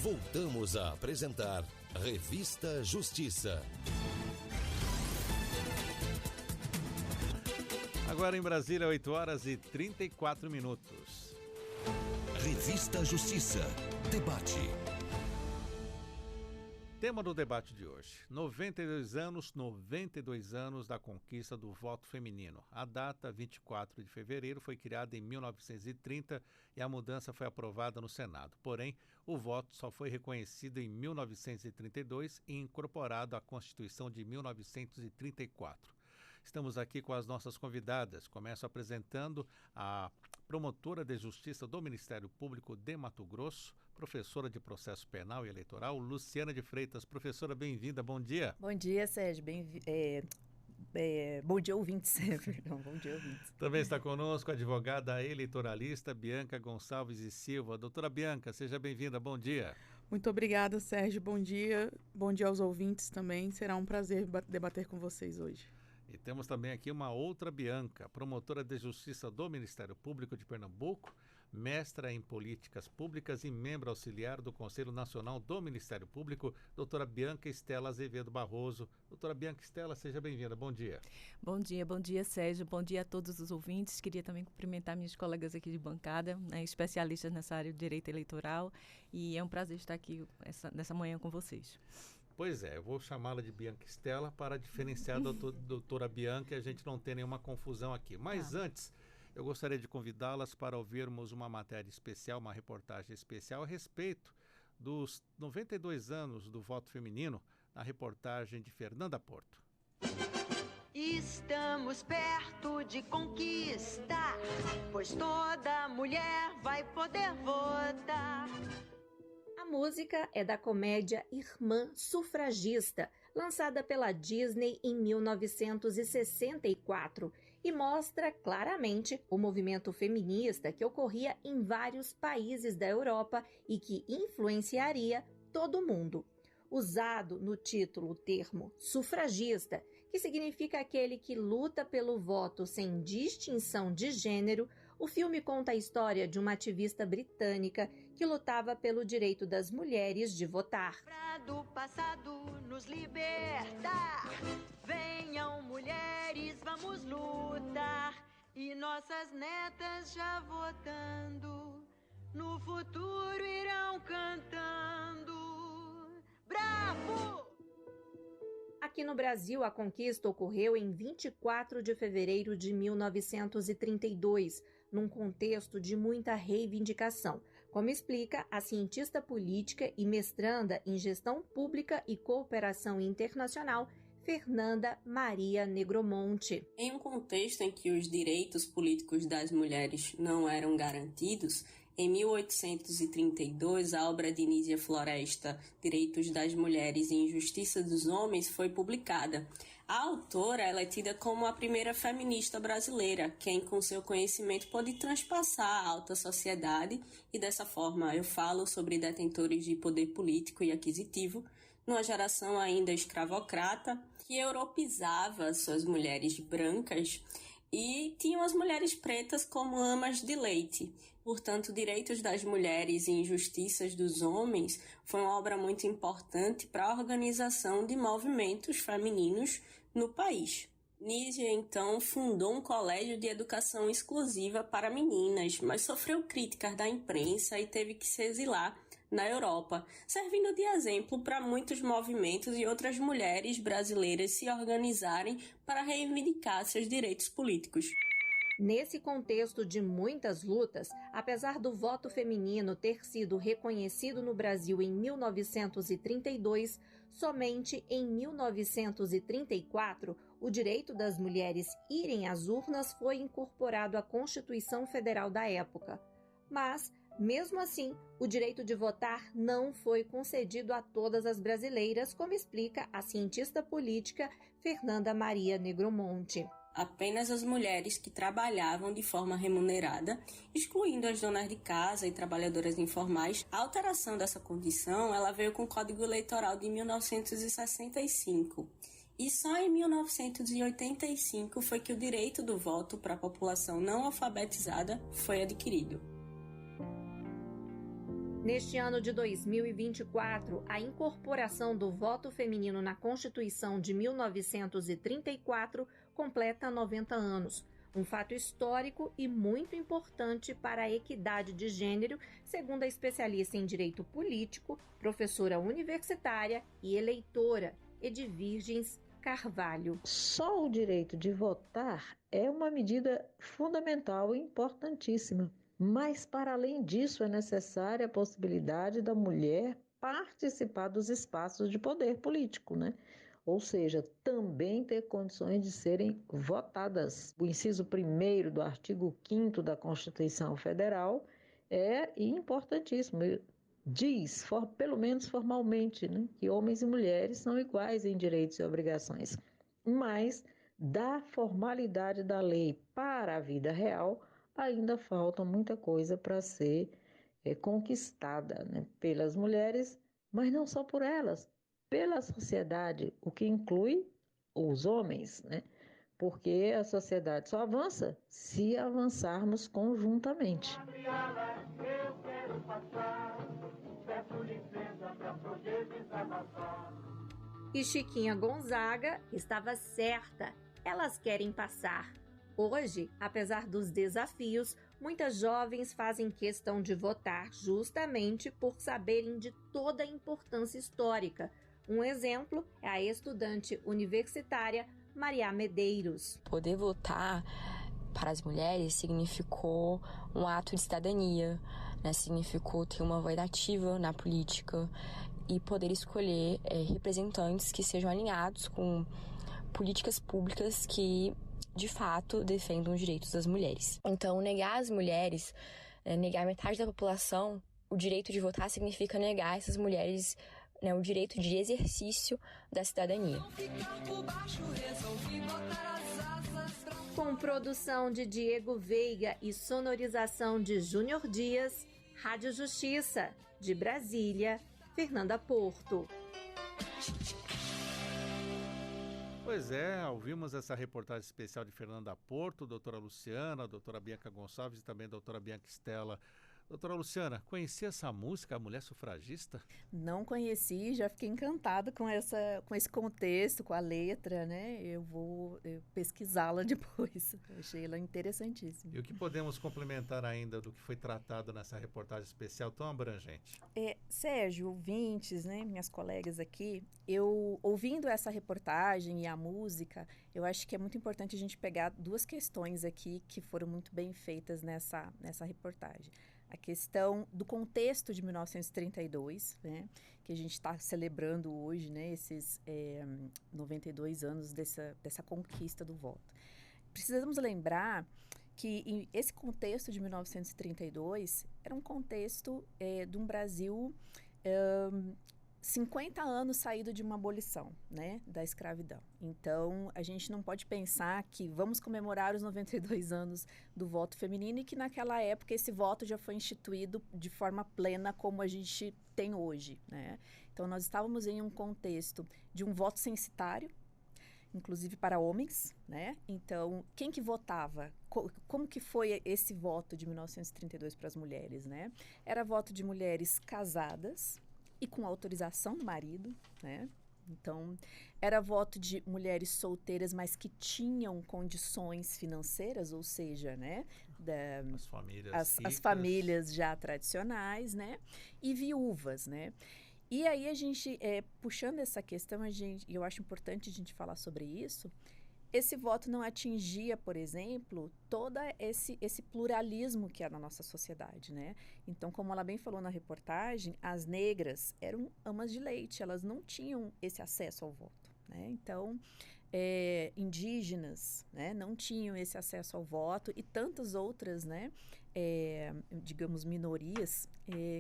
Voltamos a apresentar Revista Justiça. Agora em Brasília, 8h34. Revista Justiça. Debate. Tema do debate de hoje: 92 anos da conquista do voto feminino. A data, 24 de fevereiro, foi criada em 1930 e a mudança foi aprovada no Senado. Porém, o voto só foi reconhecido em 1932 e incorporado à Constituição de 1934. Estamos aqui com as nossas convidadas. Começo apresentando a promotora de Justiça do Ministério Público de Mato Grosso, professora de Processo Penal e Eleitoral, Luciana de Freitas. Professora, bem-vinda, bom dia. Bom dia, Sérgio. Bom dia, ouvintes. Perdão, bom dia, ouvintes. Também está conosco a advogada eleitoralista Bianca Gonçalves e Silva. Doutora Bianca, seja bem-vinda, bom dia. Muito obrigada, Sérgio. Bom dia aos ouvintes também. Será um prazer debater com vocês hoje. E temos também aqui uma outra Bianca, promotora de Justiça do Ministério Público de Pernambuco, mestra em Políticas Públicas e membro auxiliar do Conselho Nacional do Ministério Público, doutora Bianca Estela Azevedo Barroso. Doutora Bianca Estela, seja bem-vinda, bom dia. Bom dia, Sérgio, bom dia a todos os ouvintes. Queria também cumprimentar minhas colegas aqui de bancada, especialistas nessa área de direito eleitoral, e é um prazer estar aqui nessa manhã com vocês. Pois é, eu vou chamá-la de Bianca Estela para diferenciar da doutora Bianca e a gente não ter nenhuma confusão aqui. Mas antes, eu gostaria de convidá-las para ouvirmos uma matéria especial, uma reportagem especial a respeito dos 92 anos do voto feminino, na reportagem de Fernanda Porto. Estamos perto de conquistar, pois toda mulher vai poder votar. A música é da comédia Irmã Sufragista, lançada pela Disney em 1964, e mostra claramente o movimento feminista que ocorria em vários países da Europa e que influenciaria todo o mundo. Usado no título o termo sufragista, que significa aquele que luta pelo voto sem distinção de gênero, o filme conta a história de uma ativista britânica que lutava pelo direito das mulheres de votar. Do passado nos libertar, venham mulheres, vamos lutar, e nossas netas já votando, no futuro irão cantando. Bravo! Aqui no Brasil, a conquista ocorreu em 24 de fevereiro de 1932, num contexto de muita reivindicação, como explica a cientista política e mestranda em Gestão Pública e Cooperação Internacional, Fernanda Maria Negromonte. Em um contexto em que os direitos políticos das mulheres não eram garantidos, em 1832, a obra de Nísia Floresta, Direitos das Mulheres e Injustiça dos Homens, foi publicada. A autora é tida como a primeira feminista brasileira, quem com seu conhecimento pôde transpassar a alta sociedade, e dessa forma eu falo sobre detentores de poder político e aquisitivo, numa geração ainda escravocrata, que europeizava suas mulheres brancas e tinham as mulheres pretas como amas de leite. Portanto, Direitos das Mulheres e Injustiças dos Homens foi uma obra muito importante para a organização de movimentos femininos no país. Nísia, então, fundou um colégio de educação exclusiva para meninas, mas sofreu críticas da imprensa e teve que se exilar na Europa, servindo de exemplo para muitos movimentos e outras mulheres brasileiras se organizarem para reivindicar seus direitos políticos. Nesse contexto de muitas lutas, apesar do voto feminino ter sido reconhecido no Brasil em 1932, somente em 1934, o direito das mulheres irem às urnas foi incorporado à Constituição Federal da época. Mas, mesmo assim, o direito de votar não foi concedido a todas as brasileiras, como explica a cientista política Fernanda Maria Negromonte. Apenas as mulheres que trabalhavam de forma remunerada, excluindo as donas de casa e trabalhadoras informais. A alteração dessa condição ela veio com o Código Eleitoral de 1965. E só em 1985 foi que o direito do voto para a população não alfabetizada foi adquirido. Neste ano de 2024, a incorporação do voto feminino na Constituição de 1934 completa 90 anos. Um fato histórico e muito importante para a equidade de gênero, segundo a especialista em direito político, professora universitária e eleitora Edvirgens Carvalho. Só o direito de votar é uma medida fundamental e importantíssima. Mas, para além disso, é necessária a possibilidade da mulher participar dos espaços de poder político, né? Ou seja, também ter condições de serem votadas. O inciso 1º do artigo 5º da Constituição Federal é importantíssimo. Diz, pelo menos formalmente, né, que homens e mulheres são iguais em direitos e obrigações. Mas, da formalidade da lei para a vida real, ainda falta muita coisa para ser conquistada, né, pelas mulheres, mas não só por elas, pela sociedade, o que inclui os homens, né? Porque a sociedade só avança se avançarmos conjuntamente. E Chiquinha Gonzaga estava certa, elas querem passar. Hoje, apesar dos desafios, muitas jovens fazem questão de votar justamente por saberem de toda a importância histórica. Um exemplo é a estudante universitária Maria Medeiros. Poder votar para as mulheres significou um ato de cidadania, né? Significou ter uma voz ativa na política e poder escolher representantes que sejam alinhados com políticas públicas que de fato, defendam os direitos das mulheres. Então, negar às mulheres, negar metade da população, o direito de votar significa negar a essas mulheres, né, o direito de exercício da cidadania. Com produção de Diego Veiga e sonorização de Júnior Dias, Rádio Justiça, de Brasília, Fernanda Porto. Pois é, ouvimos essa reportagem especial de Fernanda Porto, doutora Luciana, doutora Bianca Gonçalves e também doutora Bianca Stella. Doutora Luciana, conhecia essa música, A Mulher Sufragista? Não conheci, já fiquei encantada com esse contexto, com a letra, né? Eu vou pesquisá-la depois. Achei ela interessantíssima. E o que podemos complementar ainda do que foi tratado nessa reportagem especial tão abrangente? Sérgio, ouvintes, né, minhas colegas aqui, eu ouvindo essa reportagem e a música, eu acho que é muito importante a gente pegar duas questões aqui que foram muito bem feitas nessa reportagem. A questão do contexto de 1932, né, que a gente está celebrando hoje, né, esses 92 anos dessa conquista do voto. Precisamos lembrar que esse contexto de 1932 era um contexto de um Brasil 50 anos saído de uma abolição, né, da escravidão. Então, a gente não pode pensar que vamos comemorar os 92 anos do voto feminino e que naquela época esse voto já foi instituído de forma plena como a gente tem hoje, né? Então, nós estávamos em um contexto de um voto censitário, inclusive para homens, né? Então, quem que votava? Como que foi esse voto de 1932 para as mulheres, né? Era voto de mulheres casadas e com autorização do marido, né? Então, era voto de mulheres solteiras, mas que tinham condições financeiras, ou seja, né? As famílias já tradicionais, né? E viúvas, né? E aí a gente, puxando essa questão, eu acho importante a gente falar sobre isso. Esse voto não atingia, por exemplo, todo esse pluralismo que há na nossa sociedade, né? Então, como ela bem falou na reportagem, as negras eram amas de leite, elas não tinham esse acesso ao voto, né? Então, indígenas, né, não tinham esse acesso ao voto e tantas outras, né, digamos, minorias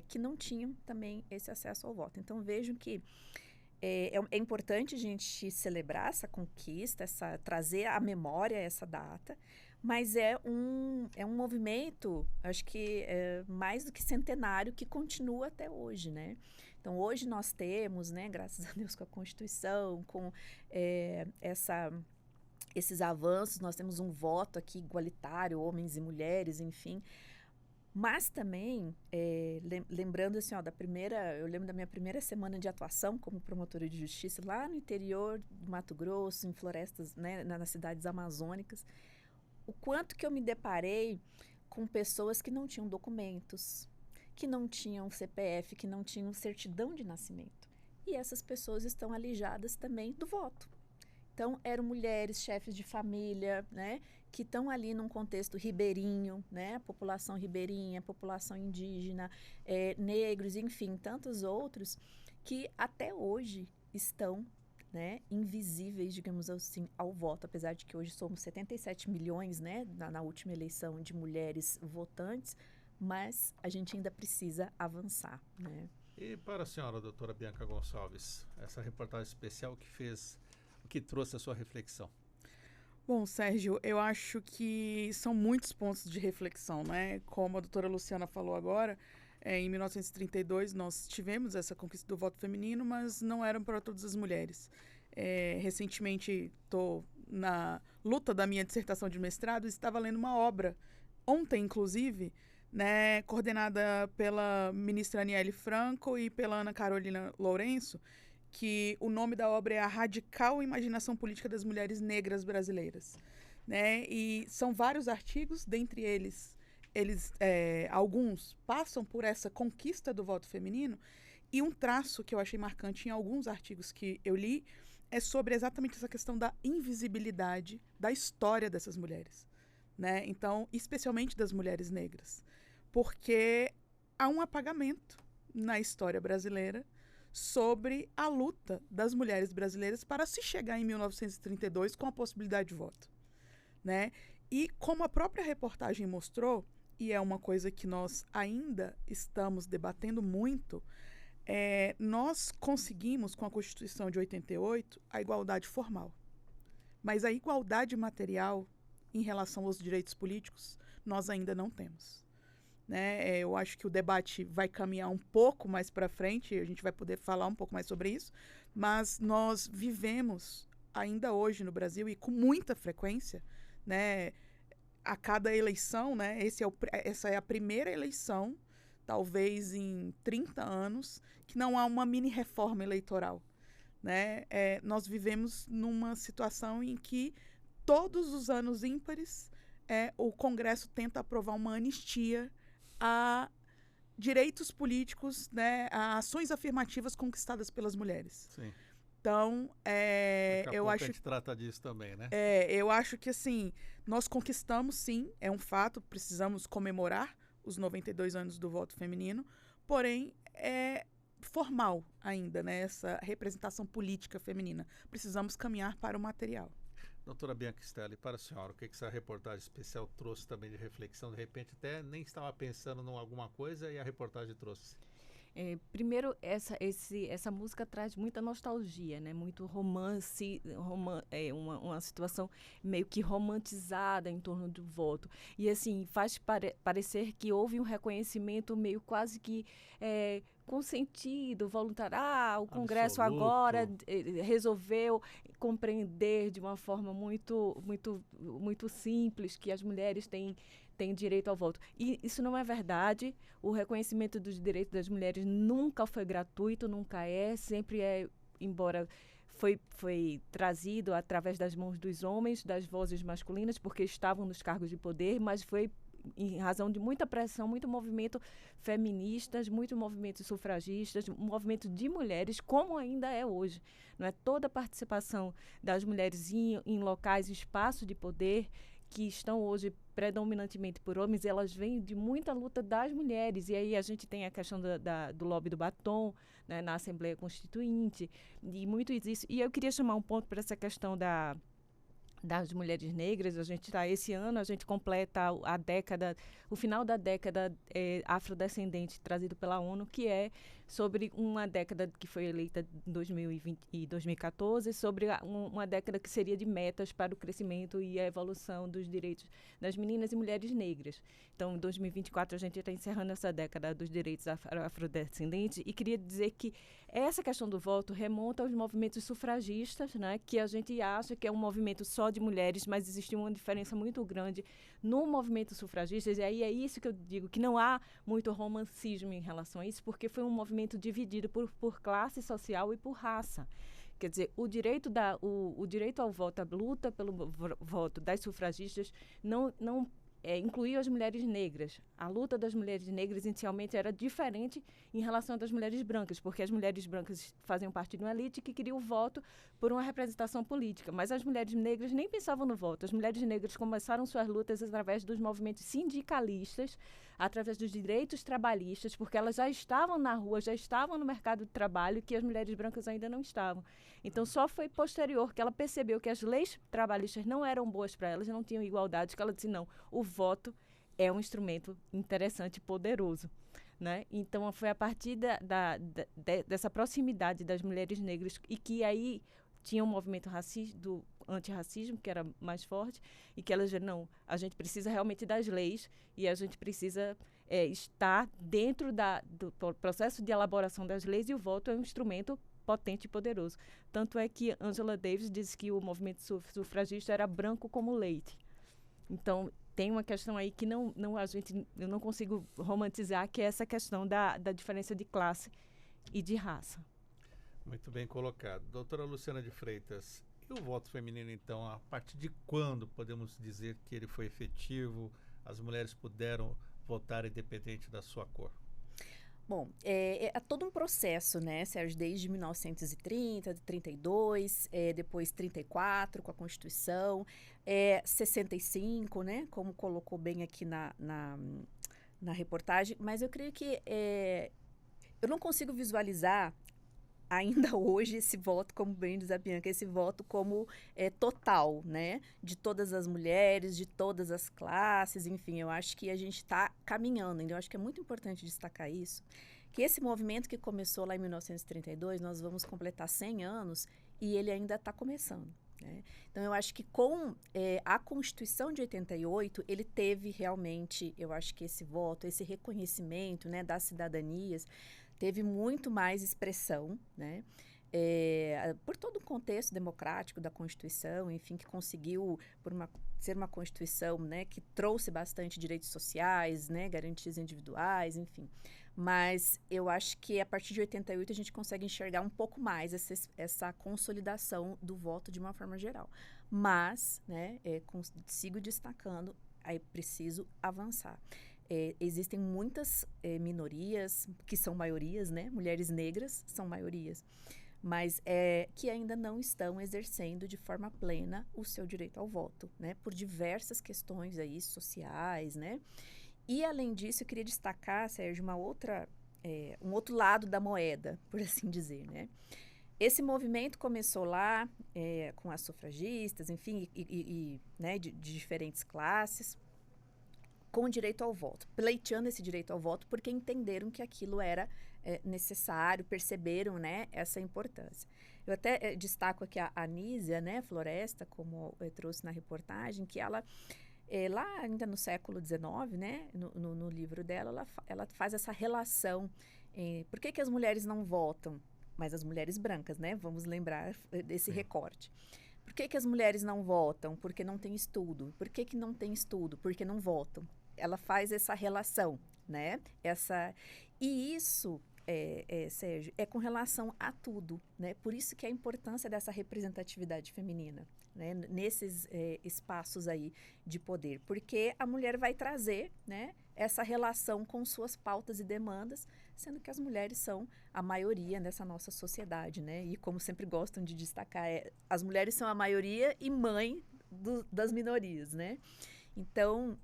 que não tinham também esse acesso ao voto. Então, vejam que é importante a gente celebrar essa conquista, trazer à memória essa data, mas é um movimento, acho que mais do que centenário, que continua até hoje, né? Então, hoje nós temos, né, graças a Deus, com a Constituição, com esses avanços, nós temos um voto aqui igualitário, homens e mulheres, enfim. Mas também, lembrando assim, eu lembro da minha primeira semana de atuação como promotora de justiça lá no interior do Mato Grosso, em florestas, né, nas cidades amazônicas, o quanto que eu me deparei com pessoas que não tinham documentos, que não tinham CPF, que não tinham certidão de nascimento. E essas pessoas estão alijadas também do voto. Então, eram mulheres, chefes de família, né, que estão ali num contexto ribeirinho, né, a população ribeirinha, a população indígena, negros, enfim, tantos outros, que até hoje estão, né, invisíveis, digamos assim, ao voto, apesar de que hoje somos 77 milhões, né, na última eleição de mulheres votantes, mas a gente ainda precisa avançar, né. E para a senhora, doutora Bianca Gonçalves, essa reportagem especial que trouxe a sua reflexão? Bom, Sérgio, eu acho que são muitos pontos de reflexão, né? Como a doutora Luciana falou agora, em 1932 nós tivemos essa conquista do voto feminino, mas não eram para todas as mulheres. Recentemente estou na luta da minha dissertação de mestrado e estava lendo uma obra, ontem inclusive, né, coordenada pela ministra Aniele Franco e pela Ana Carolina Lourenço, que o nome da obra é A Radical Imaginação Política das Mulheres Negras Brasileiras, né? E são vários artigos, dentre eles alguns passam por essa conquista do voto feminino, e um traço que eu achei marcante em alguns artigos que eu li é sobre exatamente essa questão da invisibilidade da história dessas mulheres, né? Então, especialmente das mulheres negras, porque há um apagamento na história brasileira sobre a luta das mulheres brasileiras para se chegar em 1932 com a possibilidade de voto, né? E como a própria reportagem mostrou, e é uma coisa que nós ainda estamos debatendo muito, nós conseguimos, com a Constituição de 88, a igualdade formal. Mas a igualdade material em relação aos direitos políticos, nós ainda não temos. Né? Eu acho que o debate vai caminhar um pouco mais para frente, a gente vai poder falar um pouco mais sobre isso, mas nós vivemos ainda hoje no Brasil, e com muita frequência, né, a cada eleição, né, essa é a primeira eleição, talvez em 30 anos, que não há uma mini-reforma eleitoral. Né? Nós vivemos numa situação em que todos os anos ímpares o Congresso tenta aprovar uma anistia a direitos políticos, né, a ações afirmativas conquistadas pelas mulheres. Sim. Então, eu acho... a gente trata disso também, né? Eu acho que, assim, nós conquistamos, sim, é um fato, precisamos comemorar os 92 anos do voto feminino, porém, é formal ainda, né, essa representação política feminina. Precisamos caminhar para o material. Doutora Bianca Stelli, para a senhora, o que essa reportagem especial trouxe também de reflexão? De repente até nem estava pensando em alguma coisa e a reportagem trouxe. Primeiro, essa música traz muita nostalgia, né? Muito romance, uma situação meio que romantizada em torno do voto. E, assim, faz parecer que houve um reconhecimento meio quase que consentido, voluntário. O Congresso agora resolveu compreender de uma forma muito, muito, muito simples que as mulheres têm direito ao voto. E isso não é verdade. O reconhecimento dos direitos das mulheres nunca foi gratuito, nunca sempre embora foi trazido através das mãos dos homens, das vozes masculinas, porque estavam nos cargos de poder, mas foi em razão de muita pressão, muito movimento feministas, muito movimento sufragistas, movimento de mulheres, como ainda é hoje. Não é? Toda a participação das mulheres em locais, espaços de poder, que estão hoje predominantemente por homens, elas vêm de muita luta das mulheres. E aí a gente tem a questão do lobby do batom, né, na Assembleia Constituinte, e muito isso. E eu queria chamar um ponto para essa questão das mulheres negras. Esse ano a gente completa o final da década afrodescendente trazido pela ONU, que é sobre uma década que foi eleita em 2020 e 2014, sobre uma década que seria de metas para o crescimento e a evolução dos direitos das meninas e mulheres negras. Então, em 2024, a gente está encerrando essa década dos direitos afrodescendentes e queria dizer que essa questão do voto remonta aos movimentos sufragistas, né, que a gente acha que é um movimento só de mulheres, mas existe uma diferença muito grande no movimento sufragista, e aí é isso que eu digo, que não há muito romancismo em relação a isso, porque foi um movimento dividido por classe social e por raça. Quer dizer, o direito ao voto, a luta pelo voto das sufragistas não incluía as mulheres negras. A luta das mulheres negras inicialmente era diferente em relação às das mulheres brancas, porque as mulheres brancas faziam parte de uma elite que queria o voto por uma representação política, mas as mulheres negras nem pensavam no voto. As mulheres negras começaram suas lutas através dos movimentos sindicalistas, através dos direitos trabalhistas, porque elas já estavam na rua, já estavam no mercado de trabalho, que as mulheres brancas ainda não estavam. Então, só foi posterior que ela percebeu que as leis trabalhistas não eram boas para elas, não tinham igualdade, que ela disse, não, o voto é um instrumento interessante e poderoso. Né? Então, foi a partir dessa proximidade das mulheres negras e que aí tinha um movimento do antirracismo, que era mais forte, e que elas diziam, não, a gente precisa realmente das leis e a gente precisa estar dentro do processo de elaboração das leis, e o voto é um instrumento potente e poderoso. Tanto é que Angela Davis disse que o movimento sufragista era branco como leite. Então, tem uma questão aí que eu não consigo romantizar, que é essa questão da diferença de classe e de raça. Muito bem colocado. Doutora Luciana de Freitas, e o voto feminino, então, a partir de quando podemos dizer que ele foi efetivo, as mulheres puderam votar independente da sua cor? Bom, é todo um processo, né, Sérgio, desde 1930, 32, depois 34, com a Constituição, 65, né, como colocou bem aqui na reportagem, mas eu creio que eu não consigo visualizar ainda hoje esse voto, como bem diz a Bianca, esse voto como total, né, de todas as mulheres, de todas as classes, enfim, eu acho que a gente está caminhando, eu acho que é muito importante destacar isso, que esse movimento que começou lá em 1932, nós vamos completar 100 anos e ele ainda está começando, né? Então, eu acho que com a Constituição de 88, ele teve realmente, eu acho que esse voto, esse reconhecimento, né, das cidadanias, teve muito mais expressão, né? Por todo o contexto democrático da Constituição, enfim, que conseguiu ser uma Constituição, né, que trouxe bastante direitos sociais, né, garantias individuais, enfim. Mas eu acho que a partir de 88 a gente consegue enxergar um pouco mais essa consolidação do voto de uma forma geral. Mas, né, sigo destacando, aí preciso avançar. Existem muitas minorias, que são maiorias, né? Mulheres negras são maiorias, mas que ainda não estão exercendo de forma plena o seu direito ao voto, né? Por diversas questões aí sociais, né? E, além disso, eu queria destacar, Sérgio, um outro lado da moeda, por assim dizer, né? Esse movimento começou lá com as sufragistas, enfim, né, de diferentes classes, com direito ao voto, pleiteando esse direito ao voto, porque entenderam que aquilo era necessário, perceberam, né, essa importância. Eu até destaco aqui a Anísia, né, Floresta, como eu trouxe na reportagem, que ela, lá ainda no século XIX, né, no livro dela, ela faz essa relação. Por que as mulheres não votam? Mas as mulheres brancas, né, vamos lembrar desse recorte. Por que as mulheres não votam? Porque não tem estudo. Por que não tem estudo? Porque não votam. Ela faz essa relação, né? E isso, Sérgio, é com relação a tudo, né? Por isso que a importância dessa representatividade feminina, né? Nesses espaços aí de poder. Porque a mulher vai trazer, né, essa relação com suas pautas e demandas, sendo que as mulheres são a maioria nessa nossa sociedade, né? E como sempre gostam de destacar, as mulheres são a maioria e mãe das minorias, né? Então,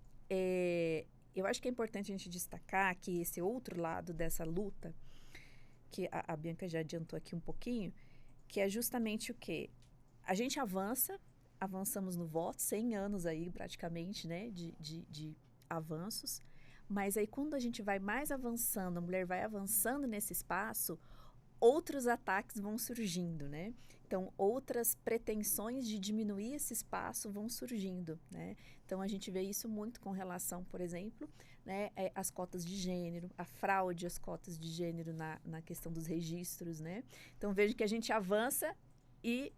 eu acho que é importante a gente destacar que esse outro lado dessa luta, que a Bianca já adiantou aqui um pouquinho, que é justamente o quê? A gente avançamos no voto, 100 anos aí praticamente, né, de avanços, Mas aí quando a gente vai mais avançando, a mulher vai avançando nesse espaço, outros ataques vão surgindo, né? Então, outras pretensões de diminuir esse espaço vão surgindo, né? Então, a gente vê isso muito com relação, por exemplo, né, às cotas de gênero, a fraude às cotas de gênero na questão dos registros, né? Então, vejo que a gente avança e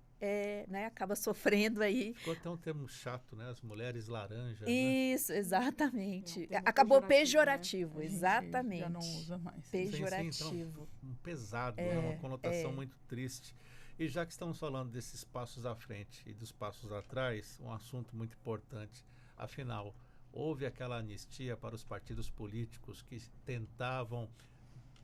né, acaba sofrendo aí. Ficou até um termo chato, né? As mulheres laranjas. Isso, né? Exatamente. É um acabou pejorativo, pejorativo, né? exatamente. Já não usa mais. Pejorativo. Sim, então, pesado, uma conotação muito triste. E já que estamos falando desses passos à frente e dos passos atrás, um assunto muito importante. Afinal, houve aquela anistia para os partidos políticos que tentavam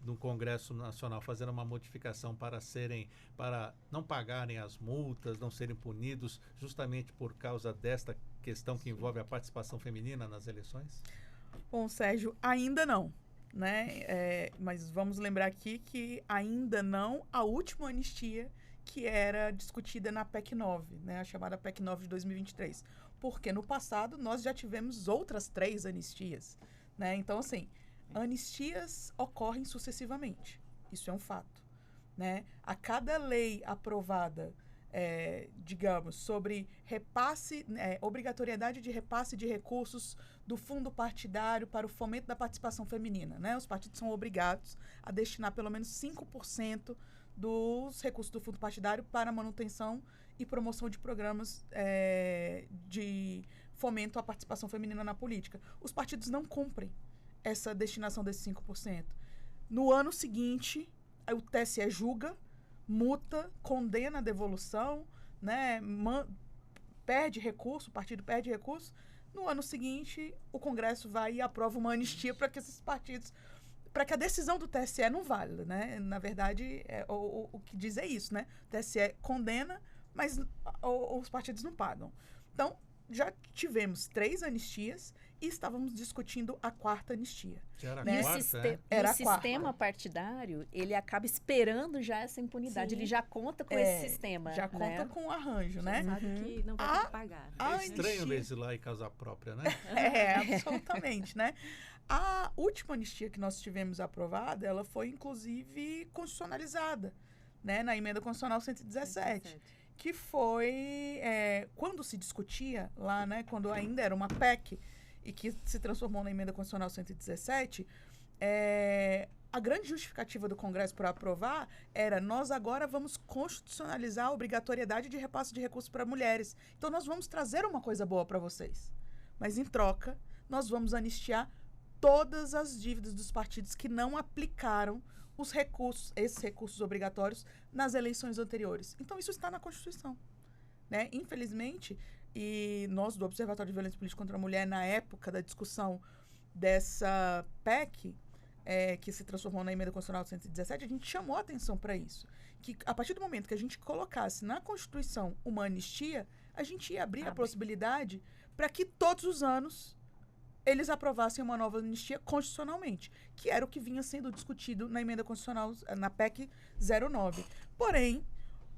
no Congresso Nacional fazer uma modificação para não pagarem as multas, não serem punidos, justamente por causa desta questão que envolve a participação feminina nas eleições? Bom, Sérgio, ainda não, né? Mas vamos lembrar aqui que ainda não a última anistia que era discutida na PEC 9, né? A chamada PEC 9 de 2023. Porque no passado nós já tivemos outras 3 anistias, né? Então, assim, anistias ocorrem sucessivamente. Isso é um fato, né? A cada lei aprovada, digamos, sobre repasse, obrigatoriedade de repasse de recursos do fundo partidário para o fomento da participação feminina, né? Os partidos são obrigados a destinar pelo menos 5% dos recursos do fundo partidário para manutenção e promoção de programas de fomento à participação feminina na política. Os partidos não cumprem essa destinação desses 5%. No ano seguinte, o TSE julga, multa, condena a devolução, né, perde recurso, o partido perde recurso. No ano seguinte, o Congresso vai e aprova uma anistia para que esses partidos, para que a decisão do TSE não valha, né? Na verdade, o que diz é isso, né? O TSE condena, mas os partidos não pagam. Então, já tivemos 3 anistias e estávamos discutindo a 4ª anistia. Era né? a quarta, o sistema partidário, ele acaba esperando já essa impunidade. Sim. Ele já conta com esse sistema. Já conta com o arranjo, né? Sabe que não vai ter que pagar. É estranho legislar em causa própria, né? Absolutamente, né? A última anistia que nós tivemos aprovada, ela foi, inclusive, constitucionalizada, né? Na emenda constitucional 117. Que foi quando se discutia lá, né, quando ainda era uma PEC e que se transformou na emenda constitucional 117, a grande justificativa do Congresso para aprovar era: nós agora vamos constitucionalizar a obrigatoriedade de repasse de recursos para mulheres. Então, nós vamos trazer uma coisa boa para vocês. Mas, em troca, nós vamos anistiar todas as dívidas dos partidos que não aplicaram esses recursos obrigatórios nas eleições anteriores. Então, isso está na Constituição, né? Infelizmente, e nós do Observatório de Violência Política contra a Mulher, na época da discussão dessa PEC, que se transformou na emenda constitucional 117, a gente chamou a atenção para isso. Que a partir do momento que a gente colocasse na Constituição uma anistia, a gente ia abrir a possibilidade para que todos os anos eles aprovassem uma nova anistia constitucionalmente, que era o que vinha sendo discutido na emenda constitucional, na PEC 09. Porém,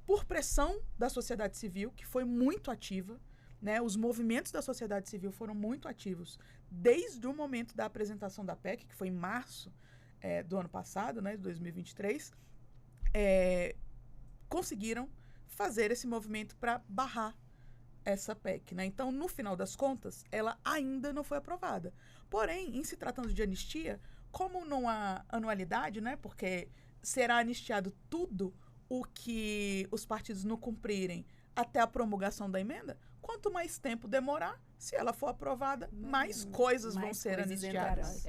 por pressão da sociedade civil, que foi muito ativa, né, os movimentos da sociedade civil foram muito ativos desde o momento da apresentação da PEC, que foi em março do ano passado, né, de 2023, conseguiram fazer esse movimento para barrar essa PEC, né? Então, no final das contas, ela ainda não foi aprovada. Porém, em se tratando de anistia, como não há anualidade, né? Porque será anistiado tudo o que os partidos não cumprirem até a promulgação da emenda, quanto mais tempo demorar, se ela for aprovada, mais coisas vão ser anistiadas,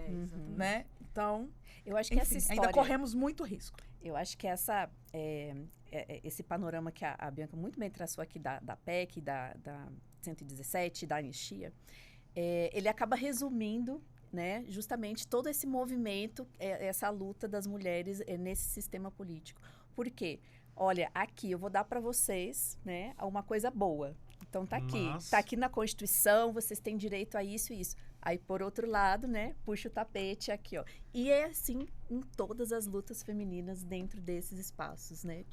né? Então, eu acho que essa história, ainda corremos muito risco. Eu acho que esse panorama que a Bianca muito bem traçou aqui da PEC, da 117, da anistia, ele acaba resumindo, né, justamente todo esse movimento, essa luta das mulheres nesse sistema político. Por quê? Olha, aqui eu vou dar para vocês, né, uma coisa boa. Então tá aqui na Constituição, vocês têm direito a isso e isso. Aí, por outro lado, né, puxa o tapete aqui, ó. E é assim em todas as lutas femininas dentro desses espaços, né,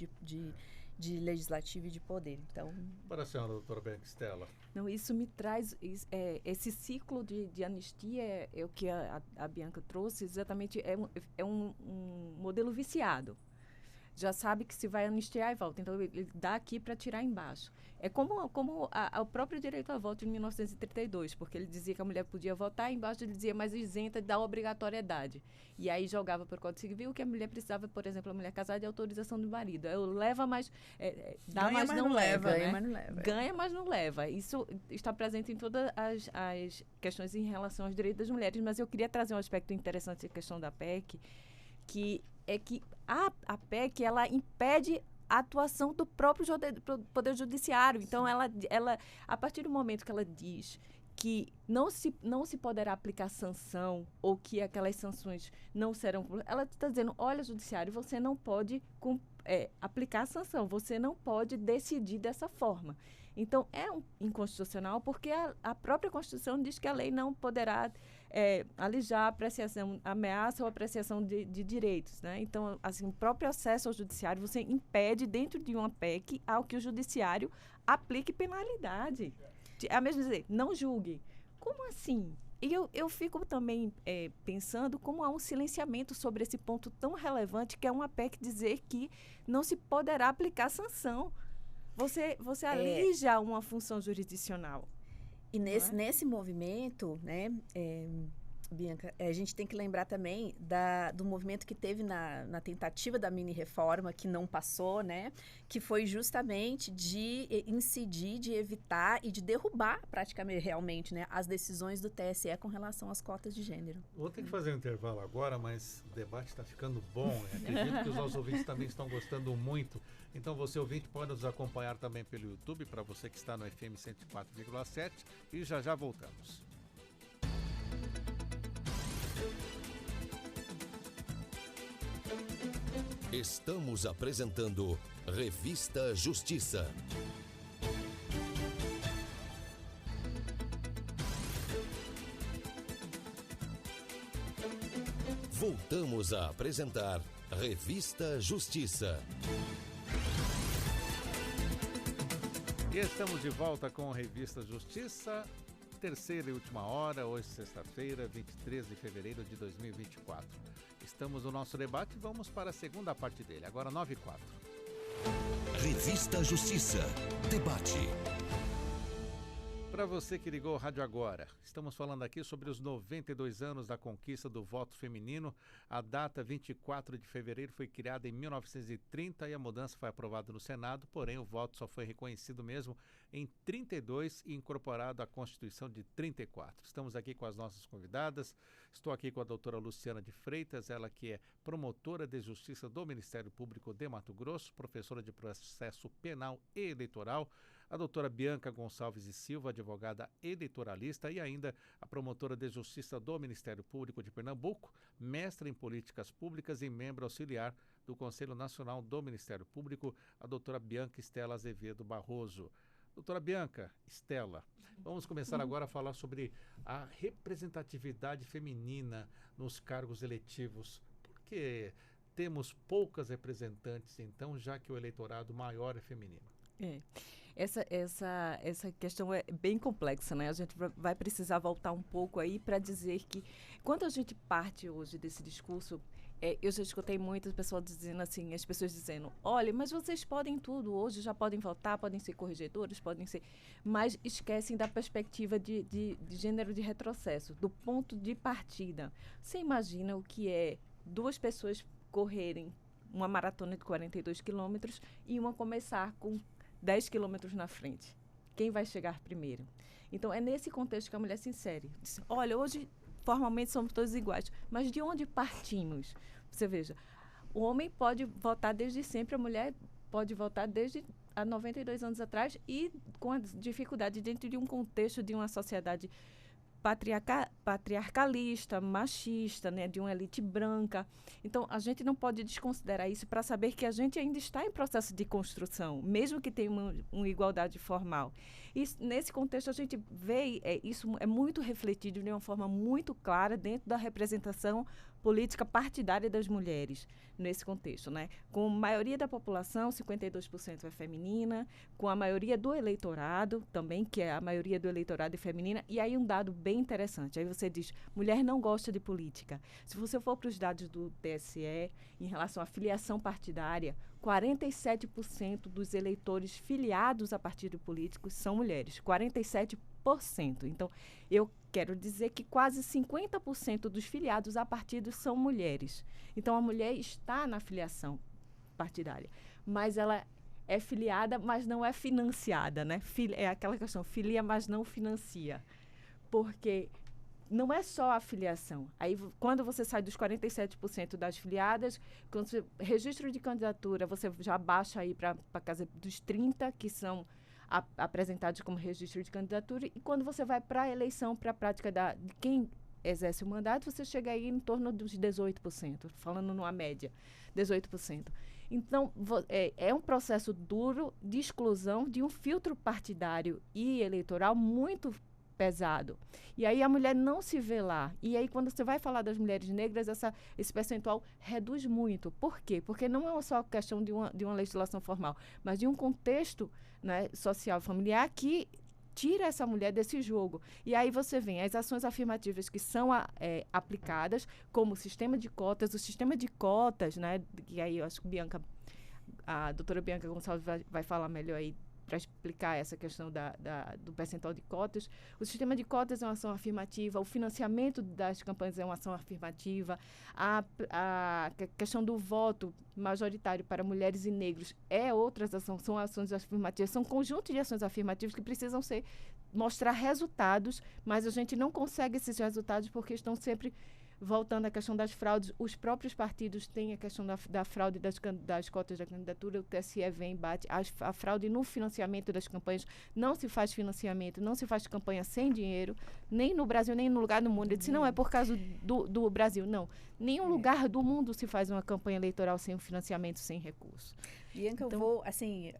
de legislativo e de poder. Então, para a senhora, doutora Bianca Stella. Não, isso me traz, esse ciclo de anistia é o que a Bianca trouxe, exatamente, é um modelo viciado. Já sabe que se vai anistiar e volta, então ele dá aqui para tirar embaixo. É como o próprio direito ao voto de 1932, porque ele dizia que a mulher podia votar, e embaixo ele dizia, mas isenta da obrigatoriedade. E aí jogava para o Código Civil que a mulher precisava, por exemplo, a mulher casada, de autorização do marido. Eu leva, mas dá, ganha, mas não leva. Ganha, né? mas não leva. Ganha, mas não leva. Isso está presente em todas as questões em relação aos direitos das mulheres, mas eu queria trazer um aspecto interessante da questão da PEC, que é que a PEC, ela impede a atuação do próprio Poder Judiciário. Então, ela, a partir do momento que ela diz que não se poderá aplicar sanção ou que aquelas sanções não serão... Ela está dizendo, olha, Judiciário, você não pode aplicar sanção, você não pode decidir dessa forma. Então, é inconstitucional porque a própria Constituição diz que a lei não poderá alijar a apreciação, ameaça ou apreciação de direitos, né? Então, assim, o próprio acesso ao judiciário, você impede dentro de uma PEC ao que o judiciário aplique penalidade. É mesmo dizer, não julgue. Como assim? E eu fico também pensando como há um silenciamento sobre esse ponto tão relevante que é uma PEC dizer que não se poderá aplicar sanção. Você alija uma função jurisdicional. E nesse movimento, né, Bianca, a gente tem que lembrar também do movimento que teve na tentativa da mini-reforma, que não passou, né, que foi justamente de incidir, de evitar e de derrubar praticamente, realmente, né, as decisões do TSE com relação às cotas de gênero. Vou ter que fazer um intervalo agora, mas o debate está ficando bom. Acredito que os nossos ouvintes também estão gostando muito. Então, você ouvinte pode nos acompanhar também pelo YouTube, para você que está no FM 104,7, e já voltamos. Estamos apresentando Revista Justiça. Voltamos a apresentar Revista Justiça. E estamos de volta com a Revista Justiça, terceira e última hora, hoje sexta-feira, 23 de fevereiro de 2024. Estamos no nosso debate e vamos para a segunda parte dele, agora 9h04. Revista Justiça, debate. Para você que ligou o rádio agora, estamos falando aqui sobre os 92 anos da conquista do voto feminino. A data 24 de fevereiro foi criada em 1930 e a mudança foi aprovada no Senado, porém o voto só foi reconhecido mesmo em 32 e incorporado à Constituição de 34. Estamos aqui com as nossas convidadas. Estou aqui com a doutora Luciana de Freitas, ela que é promotora de Justiça do Ministério Público de Mato Grosso, professora de Processo Penal e Eleitoral, a doutora Bianca Gonçalves e Silva, advogada eleitoralista, e ainda a promotora de Justiça do Ministério Público de Pernambuco, mestra em Políticas Públicas e membro auxiliar do Conselho Nacional do Ministério Público, a doutora Bianca Stella Azevedo Barroso. Doutora Bianca Stella, vamos começar agora a falar sobre a representatividade feminina nos cargos eletivos. Por que temos poucas representantes, então, já que o eleitorado maior é feminino? Essa questão é bem complexa, né? A gente vai precisar voltar um pouco aí para dizer que quando a gente parte hoje desse discurso, eu já escutei muitas pessoas dizendo assim, as pessoas dizendo, olha, mas vocês podem tudo, hoje já podem votar, podem ser corregedores, podem ser... Mas esquecem da perspectiva de gênero de retrocesso, do ponto de partida. Você imagina o que é duas pessoas correrem uma maratona de 42 quilômetros e uma começar com 10 quilômetros na frente. Quem vai chegar primeiro? Então, é nesse contexto que a mulher se insere. Diz, olha, hoje, formalmente, somos todos iguais. Mas de onde partimos? Você veja, o homem pode votar desde sempre, a mulher pode votar desde há 92 anos atrás e com a dificuldade dentro de um contexto de uma sociedade patriarcalista, machista, né, de uma elite branca. Então, a gente não pode desconsiderar isso para saber que a gente ainda está em processo de construção, mesmo que tenha uma igualdade formal. E nesse contexto, a gente vê isso é muito refletido de uma forma muito clara dentro da representação política partidária das mulheres, nesse contexto, né? Com a maioria da população, 52% é feminina, com a maioria do eleitorado também, que é a maioria do eleitorado é feminina, e aí um dado bem interessante, aí você diz, mulher não gosta de política. Se você for para os dados do TSE, em relação à filiação partidária, 47% dos eleitores filiados a partidos políticos são mulheres, 47%. Então, eu quero dizer que quase 50% dos filiados a partidos são mulheres. Então, a mulher está na filiação partidária, mas ela é filiada, mas não é financiada, né? É aquela questão, filia, mas não financia. Porque não é só a filiação. Aí, quando você sai dos 47% das filiadas, quando você registro de candidatura, você já baixa aí para a casa dos 30%, que são apresentados como registro de candidatura, e quando você vai para a eleição, para a prática de quem exerce o mandato, você chega aí em torno dos 18%, falando numa média, 18%. Então, é um processo duro de exclusão de um filtro partidário e eleitoral muito pesado. E aí a mulher não se vê lá. E aí, quando você vai falar das mulheres negras, esse percentual reduz muito. Por quê? Porque não é só questão de uma legislação formal, mas de um contexto, né, social e familiar que tira essa mulher desse jogo. E aí você vê as ações afirmativas que são aplicadas, como o sistema de cotas, né, e aí eu acho que a doutora Bianca Gonçalves vai falar melhor aí para explicar essa questão do percentual de cotas. O sistema de cotas é uma ação afirmativa, o financiamento das campanhas é uma ação afirmativa, a questão do voto majoritário para mulheres e negros são ações afirmativas, são conjuntos de ações afirmativas que precisam mostrar resultados, mas a gente não consegue esses resultados porque estão sempre voltando à questão das fraudes. Os próprios partidos têm a questão da fraude das cotas da candidatura, o TSE vem e bate. A fraude no financiamento das campanhas, não se faz financiamento, não se faz campanha sem dinheiro, nem no Brasil, nem no lugar do mundo. Ele disse, não é por causa do Brasil, não. Nenhum lugar do mundo se faz uma campanha eleitoral sem um financiamento, sem recurso. Bianca, então, eu vou, assim...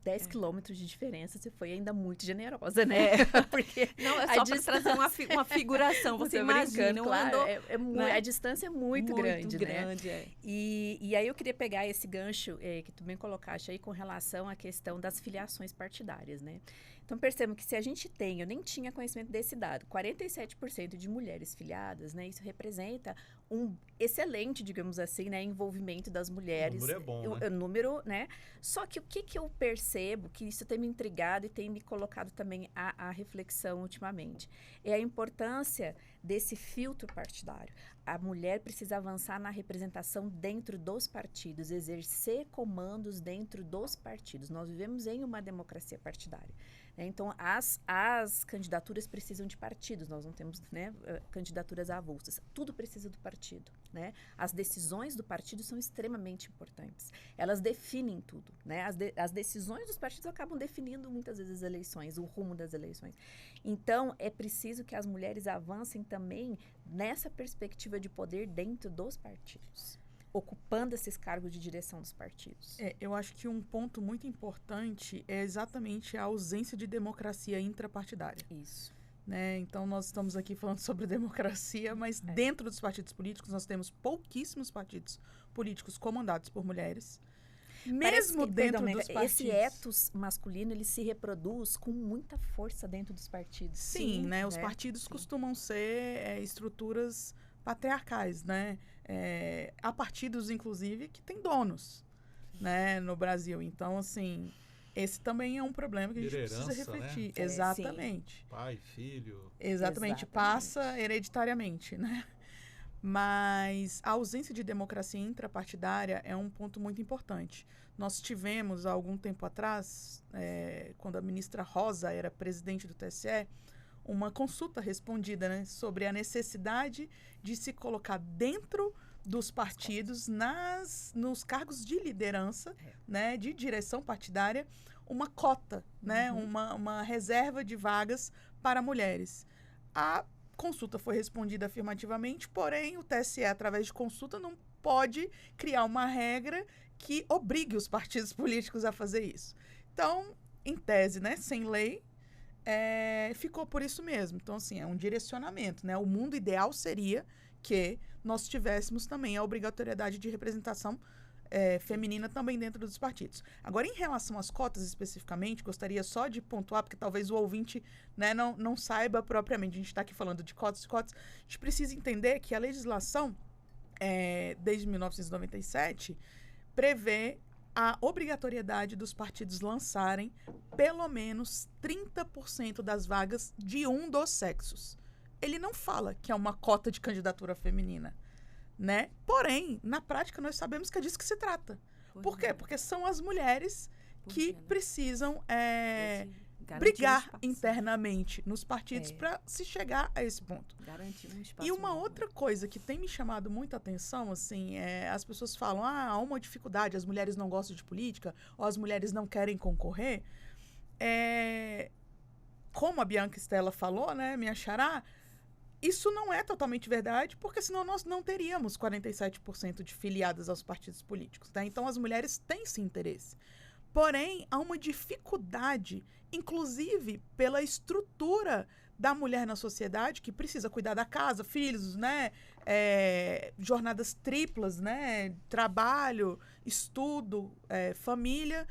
10 quilômetros de diferença, você foi ainda muito generosa, né? Porque não, é só para trazer uma figuração. Você imagina, claro, né? A distância é muito grande, né? E aí eu queria pegar esse gancho que tu bem colocaste aí com relação à questão das filiações partidárias, né? Então, percebam que se a gente eu nem tinha conhecimento desse dado, 47% de mulheres filiadas, né? Isso representa um excelente, digamos assim, né, envolvimento das mulheres. O número é bom, né? O número, né? Só que o que eu percebo, que isso tem me intrigado e tem me colocado também à reflexão ultimamente, é a importância desse filtro partidário. A mulher precisa avançar na representação dentro dos partidos, exercer comandos dentro dos partidos. Nós vivemos em uma democracia partidária. Então, as candidaturas precisam de partidos, nós não temos, né, candidaturas avulsas. Tudo precisa do partido, né? As decisões do partido são extremamente importantes. Elas definem tudo, né? As decisões dos partidos acabam definindo muitas vezes as eleições, o rumo das eleições. Então, é preciso que as mulheres avancem também nessa perspectiva de poder dentro dos partidos, ocupando esses cargos de direção dos partidos. Eu acho que um ponto muito importante é exatamente a ausência de democracia intrapartidária. Isso. Né? Então, nós estamos aqui falando sobre democracia, mas dentro dos partidos políticos nós temos pouquíssimos partidos políticos comandados por mulheres. Mesmo dentro dos partidos. Esse ethos masculino, ele se reproduz com muita força dentro dos partidos. Sim, né? Os partidos costumam ser estruturas patriarcais, né? Há partidos, inclusive, que têm donos, né, no Brasil. Então, assim, esse também é um problema que a gente precisa refletir. Né? Exatamente. Sim. Pai, filho. Exatamente. Passa hereditariamente, né? Mas a ausência de democracia intrapartidária é um ponto muito importante. Nós tivemos, há algum tempo atrás, quando a ministra Rosa era presidente do TSE, uma consulta respondida, né, sobre a necessidade de se colocar dentro dos partidos, nos cargos de liderança, né, de direção partidária, uma cota, né, uma reserva de vagas para mulheres. Há consulta foi respondida afirmativamente, porém o TSE, através de consulta, não pode criar uma regra que obrigue os partidos políticos a fazer isso. Então, em tese, né, sem lei, ficou por isso mesmo. Então, assim, é um direcionamento, né? O mundo ideal seria que nós tivéssemos também a obrigatoriedade de representação feminina também dentro dos partidos. Agora, em relação às cotas especificamente, gostaria só de pontuar, porque talvez o ouvinte, né, não saiba propriamente, a gente está aqui falando de cotas, a gente precisa entender que a legislação, desde 1997, prevê a obrigatoriedade dos partidos lançarem pelo menos 30% das vagas de um dos sexos. Ele não fala que é uma cota de candidatura feminina, né? Porém, na prática, nós sabemos que é disso que se trata. Por quê? Porque são as mulheres que precisam brigar internamente nos partidos para se chegar a esse ponto. Garantir um espaço. E uma outra coisa que tem me chamado muita atenção, assim, as pessoas falam, há uma dificuldade, as mulheres não gostam de política, ou as mulheres não querem concorrer. Como a Bianca Stella falou, né, minha xará, isso não é totalmente verdade, porque senão nós não teríamos 47% de filiadas aos partidos políticos, tá? Então, as mulheres têm esse interesse. Porém, há uma dificuldade, inclusive pela estrutura da mulher na sociedade, que precisa cuidar da casa, filhos, né? Jornadas triplas, né? Trabalho, estudo, família,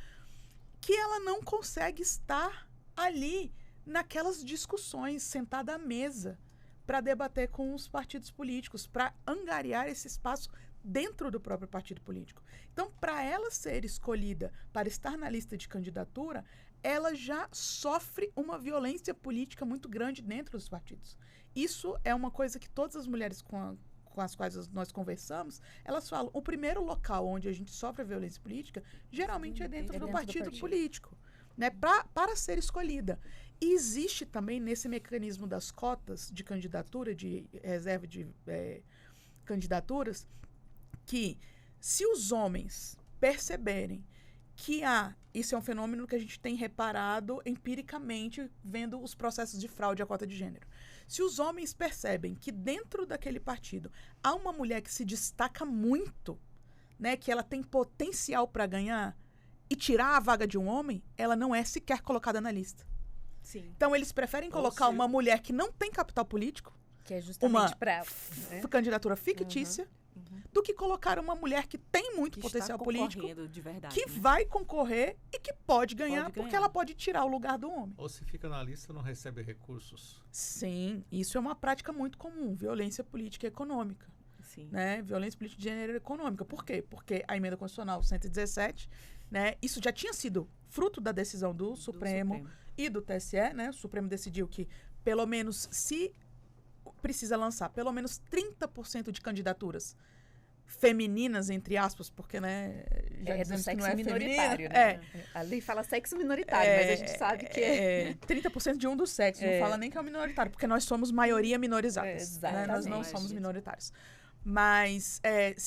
que ela não consegue estar ali naquelas discussões, sentada à mesa, para debater com os partidos políticos, para angariar esse espaço dentro do próprio partido político. Então, para ela ser escolhida para estar na lista de candidatura, ela já sofre uma violência política muito grande dentro dos partidos. Isso é uma coisa que todas as mulheres com as quais nós conversamos, elas falam, o primeiro local onde a gente sofre a violência política, geralmente é dentro do partido político, né, para ser escolhida. E existe também nesse mecanismo das cotas de candidatura, de reserva de candidaturas, que se os homens perceberem que isso é um fenômeno que a gente tem reparado empiricamente vendo os processos de fraude à cota de gênero. Se os homens percebem que dentro daquele partido há uma mulher que se destaca muito, né, que ela tem potencial para ganhar e tirar a vaga de um homem, ela não é sequer colocada na lista. Sim. Então, eles preferem colocar uma mulher que não tem capital político, que é justamente uma candidatura fictícia, do que colocar uma mulher que tem muito que potencial político, de verdade, que vai concorrer e que pode ganhar, porque ela pode tirar o lugar do homem. Ou se fica na lista, não recebe recursos. Sim, isso é uma prática muito comum, violência política e econômica. Sim. Né? Violência política de gênero e econômica. Por quê? Porque a emenda constitucional 117, né, isso já tinha sido fruto da decisão do Supremo e do TSE, né? O Supremo decidiu que, pelo menos, se precisa lançar pelo menos 30% de candidaturas femininas, entre aspas, porque, né, já do sexo que não é minoritário, feminina, né? A lei fala sexo minoritário, mas a gente sabe que 30% de um dos sexos, não fala nem que é o minoritário, porque nós somos maioria minorizadas, né? Nós não Exatamente. somos minoritários. Mas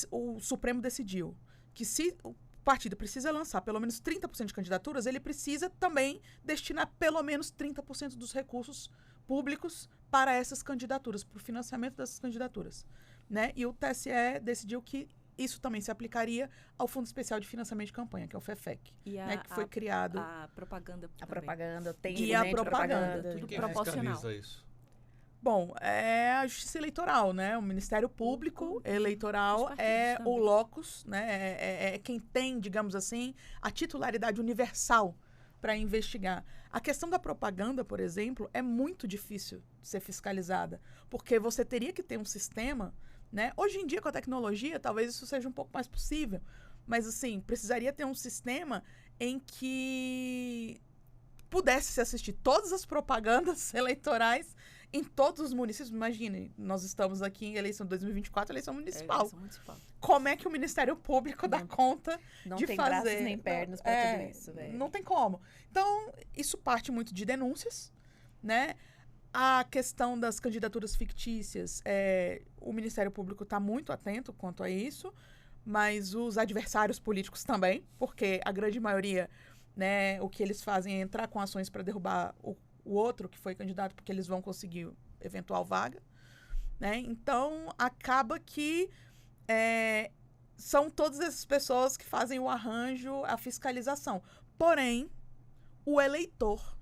o Supremo decidiu que se o partido precisa lançar pelo menos 30% de candidaturas, ele precisa também destinar pelo menos 30% dos recursos públicos para essas candidaturas, para o financiamento dessas candidaturas, né? E o TSE decidiu que isso também se aplicaria ao Fundo Especial de Financiamento de Campanha, que é o FEFEC, né, que foi criado. A propaganda A propaganda tem E a propaganda. Quem proporcional. fiscaliza isso? Bom, é a Justiça Eleitoral, né? O Ministério Público Eleitoral é o locus, né? É quem tem, digamos assim, a titularidade universal para investigar. A questão da propaganda, por exemplo, é muito difícil de ser fiscalizada, porque você teria que ter um sistema, né? Hoje em dia, com a tecnologia, talvez isso seja um pouco mais possível, mas, assim, precisaria ter um sistema em que pudesse se assistir todas as propagandas eleitorais em todos os municípios. Imagine, nós estamos aqui em eleição de 2024, eleição municipal. Como é que o Ministério Público dá conta de não fazer? tem braços nem pernas para tudo isso, velho. Não tem como. Então, isso parte muito de denúncias, né? A questão das candidaturas fictícias, o Ministério Público está muito atento quanto a isso, mas os adversários políticos também, porque a grande maioria, né, o que eles fazem é entrar com ações para derrubar o outro que foi candidato, porque eles vão conseguir eventual vaga, né? Então, acaba que são todas essas pessoas que fazem o arranjo, a fiscalização. Porém, o eleitor,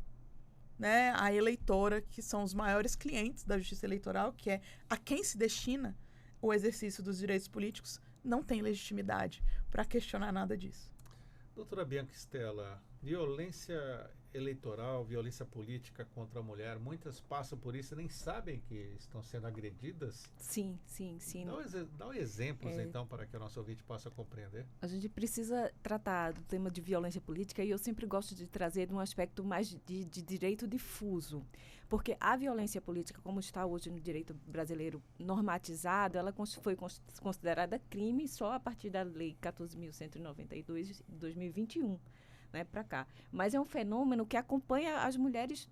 né, a eleitora, que são os maiores clientes da justiça eleitoral, que é a quem se destina o exercício dos direitos políticos, não tem legitimidade para questionar nada disso. Doutora Bianca Stella, violência eleitoral, violência política contra a mulher, muitas passam por isso e nem sabem que estão sendo agredidas? Sim. Dá exemplos, então, para que o nosso ouvinte possa compreender. A gente precisa tratar do tema de violência política, e eu sempre gosto de trazer de um aspecto mais de direito difuso, porque a violência política, como está hoje no direito brasileiro normatizado, ela foi considerada crime só a partir da Lei 14.192 de 2021. Né, para cá. Mas é um fenômeno que acompanha as mulheres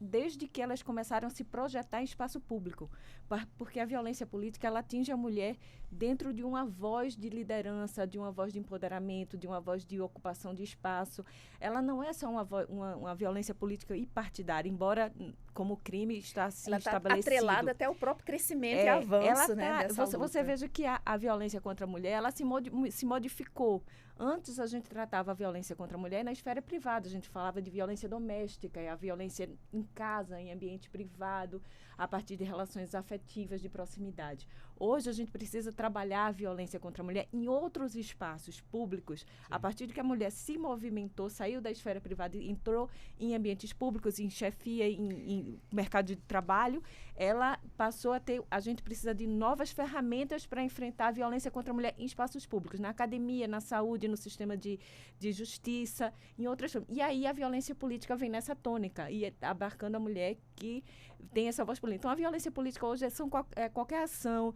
desde que elas começaram a se projetar em espaço público, porque a violência política ela atinge a mulher dentro de uma voz de liderança, de uma voz de empoderamento, de uma voz de ocupação de espaço. Ela não é só uma violência política e partidária, embora como crime está assim estabelecido. Ela está atrelada até ao próprio crescimento e avanço, né, dessa luta. Você veja que a violência contra a mulher, ela se modificou. Antes a gente tratava a violência contra a mulher na esfera privada, a gente falava de violência doméstica, a violência em casa, em ambiente privado, a partir de relações afetivas de proximidade. Hoje a gente precisa trabalhar a violência contra a mulher em outros espaços públicos. Sim. A partir de que a mulher se movimentou, saiu da esfera privada e entrou em ambientes públicos, em chefia, em mercado de trabalho, ela passou a ter... A gente precisa de novas ferramentas para enfrentar a violência contra a mulher em espaços públicos, na academia, na saúde, no sistema de justiça, em outras formas. E aí a violência política vem nessa tônica, e abarcando a mulher que tem essa voz política. Então, a violência política hoje é qualquer ação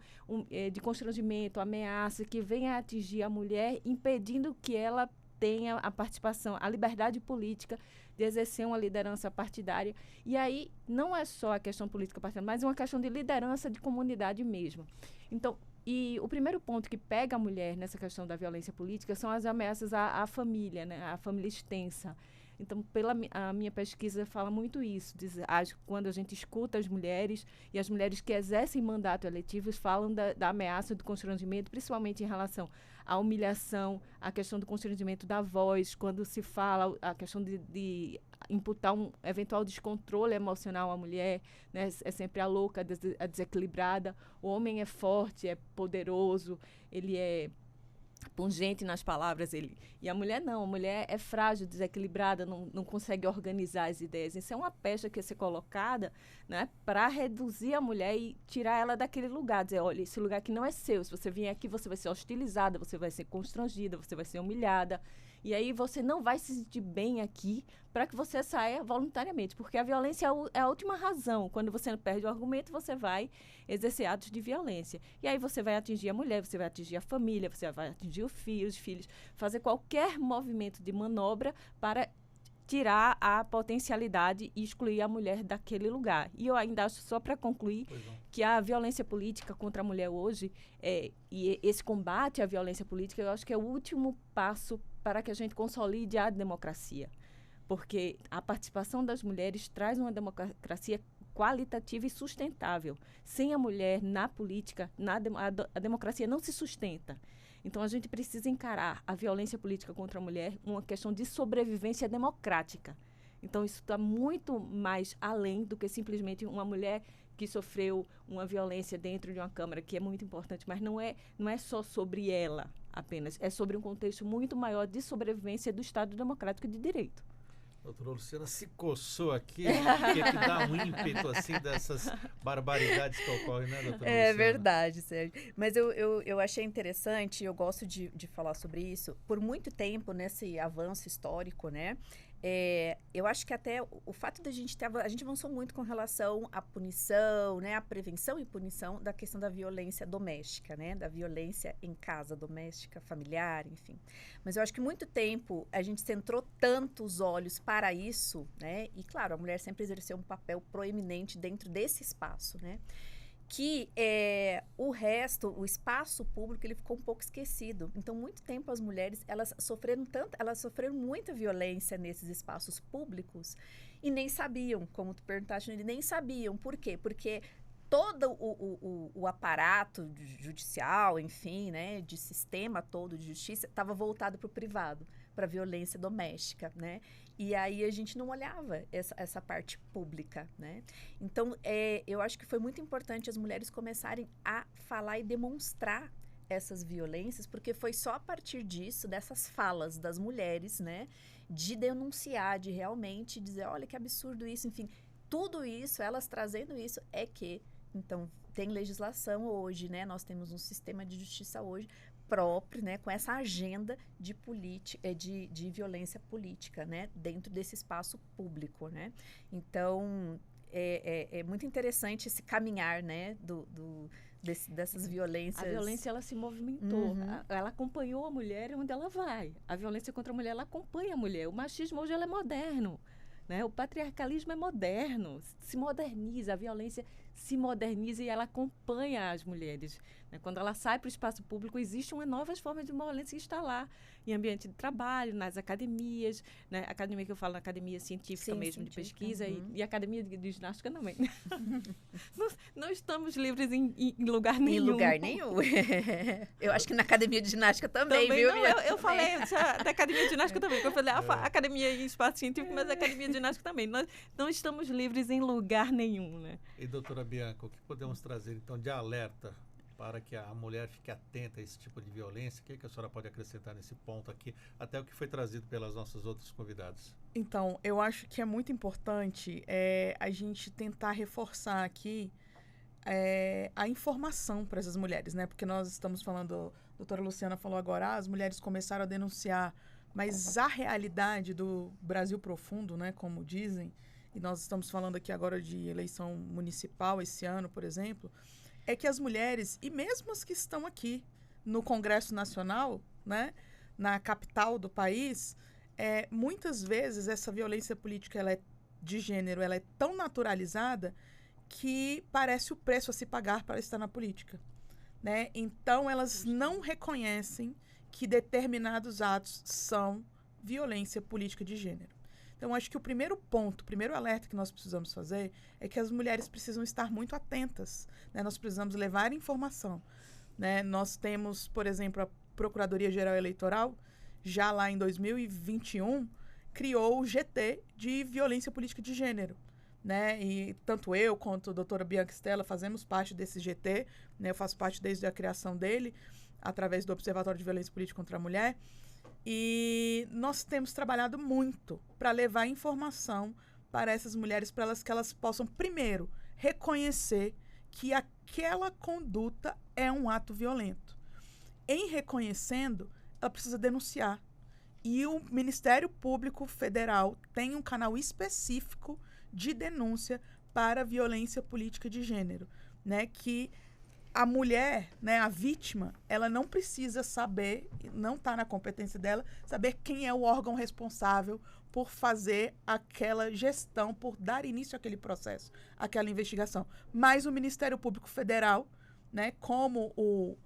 de constrangimento, ameaça, que venha a atingir a mulher, impedindo que ela tenha a participação, a liberdade política de exercer uma liderança partidária. E aí, não é só a questão política partidária, mas é uma questão de liderança de comunidade mesmo. Então, e o primeiro ponto que pega a mulher nessa questão da violência política são as ameaças à família, né? À família extensa. Então, a minha pesquisa fala muito isso. Quando a gente escuta as mulheres, e as mulheres que exercem mandato eletivos falam da ameaça do constrangimento, principalmente em relação à humilhação, à questão do constrangimento da voz, quando se fala a questão de imputar um eventual descontrole emocional à mulher, né? É sempre a louca, a desequilibrada. O homem é forte, é poderoso, ele é pungente nas palavras, e a mulher não, a mulher é frágil, desequilibrada, não consegue organizar as ideias. Isso é uma pecha que ia ser colocada, né, para reduzir a mulher e tirar ela daquele lugar, dizer, olha, esse lugar aqui não é seu, se você vier aqui você vai ser hostilizada, você vai ser constrangida, você vai ser humilhada, e aí você não vai se sentir bem aqui para que você saia voluntariamente, porque a violência é a última razão. Quando você perde o argumento, você vai exercer atos de violência. E aí você vai atingir a mulher, você vai atingir a família, você vai atingir os filhos, fazer qualquer movimento de manobra para tirar a potencialidade e excluir a mulher daquele lugar. E eu ainda acho, só para concluir, que a violência política contra a mulher hoje, e esse combate à violência política, eu acho que é o último passo para que a gente consolide a democracia. Porque a participação das mulheres traz uma democracia qualitativa e sustentável. Sem a mulher na política, a democracia não se sustenta. Então, a gente precisa encarar a violência política contra a mulher uma questão de sobrevivência democrática. Então, isso está muito mais além do que simplesmente uma mulher que sofreu uma violência dentro de uma Câmara, que é muito importante, mas não é só sobre ela apenas, é sobre um contexto muito maior de sobrevivência do Estado Democrático de Direito. Doutora Luciana se coçou aqui, que dá um ímpeto assim dessas barbaridades que ocorrem, né, doutora Luciana? É verdade, Sérgio. Mas eu achei interessante, eu gosto de falar sobre isso, por muito tempo nesse avanço histórico, né? Eu acho que até o fato da a gente avançou muito com relação à punição, né, à prevenção e punição da questão da violência doméstica, né, da violência em casa, doméstica, familiar, enfim. Mas eu acho que muito tempo a gente centrou tanto os olhos para isso, né, e claro, a mulher sempre exerceu um papel proeminente dentro desse espaço, né, que o resto, o espaço público, ele ficou um pouco esquecido. Então, muito tempo as mulheres, elas sofreram muita violência nesses espaços públicos e nem sabiam, como tu perguntaste, nem sabiam. Por quê? Porque todo o aparato judicial, enfim, né, de sistema todo de justiça, estava voltado para o privado, para a violência doméstica, né? E aí a gente não olhava essa parte pública, né? Então, eu acho que foi muito importante as mulheres começarem a falar e demonstrar essas violências, porque foi só a partir disso, dessas falas das mulheres, né, de denunciar, de realmente dizer, olha que absurdo isso, enfim, tudo isso, elas trazendo isso, então, tem legislação hoje, né, nós temos um sistema de justiça hoje próprio, né, com essa agenda de violência política, né, dentro desse espaço público, né. Então, é muito interessante esse caminhar, né, dessas violências. A violência, ela se movimentou, ela acompanhou a mulher onde ela vai. A violência contra a mulher, ela acompanha a mulher. O machismo hoje ela é moderno, né? O patriarcalismo é moderno, se moderniza, a violência se moderniza e ela acompanha as mulheres, né? Quando ela sai para o espaço público, existe uma nova forma de violência que está lá, em ambiente de trabalho, nas academias, né? Academia que eu falo, na academia científica mesmo, de pesquisa, e academia de ginástica também. não estamos livres em lugar nenhum. Em lugar nenhum. Eu acho que na academia de ginástica também, viu? Não, eu falei da academia de ginástica também, porque eu falei academia em espaço científico, mas a academia de ginástica também. Nós não estamos livres em lugar nenhum, né? E, doutora Bianca, o que podemos trazer, então, de alerta para que a mulher fique atenta a esse tipo de violência? O que a senhora pode acrescentar nesse ponto aqui, até o que foi trazido pelas nossas outras convidadas? Então, eu acho que é muito importante a gente tentar reforçar aqui a informação para essas mulheres, né? Porque nós estamos falando, a doutora Luciana falou agora, as mulheres começaram a denunciar, mas a realidade do Brasil profundo, né, como dizem, e nós estamos falando aqui agora de eleição municipal esse ano, por exemplo, é que as mulheres, e mesmo as que estão aqui no Congresso Nacional, né, na capital do país, muitas vezes essa violência política de gênero ela é tão naturalizada que parece o preço a se pagar para estar na política, né? Então, elas não reconhecem que determinados atos são violência política de gênero. Então, acho que o primeiro ponto, o primeiro alerta que nós precisamos fazer é que as mulheres precisam estar muito atentas, né? Nós precisamos levar informação, né? Nós temos, por exemplo, a Procuradoria-Geral Eleitoral, já lá em 2021, criou o GT de violência política de gênero, né? E tanto eu quanto a doutora Bianca Stella fazemos parte desse GT, né? Eu faço parte desde a criação dele, através do Observatório de Violência Política contra a Mulher. E nós temos trabalhado muito para levar informação para essas mulheres, para que elas possam, primeiro, reconhecer que aquela conduta é um ato violento. Em reconhecendo, ela precisa denunciar. E o Ministério Público Federal tem um canal específico de denúncia para violência política de gênero, né? Que a mulher, né, a vítima, ela não precisa saber, não está na competência dela, saber quem é o órgão responsável por fazer aquela gestão, por dar início àquele processo, àquela investigação. Mas o Ministério Público Federal, né, como o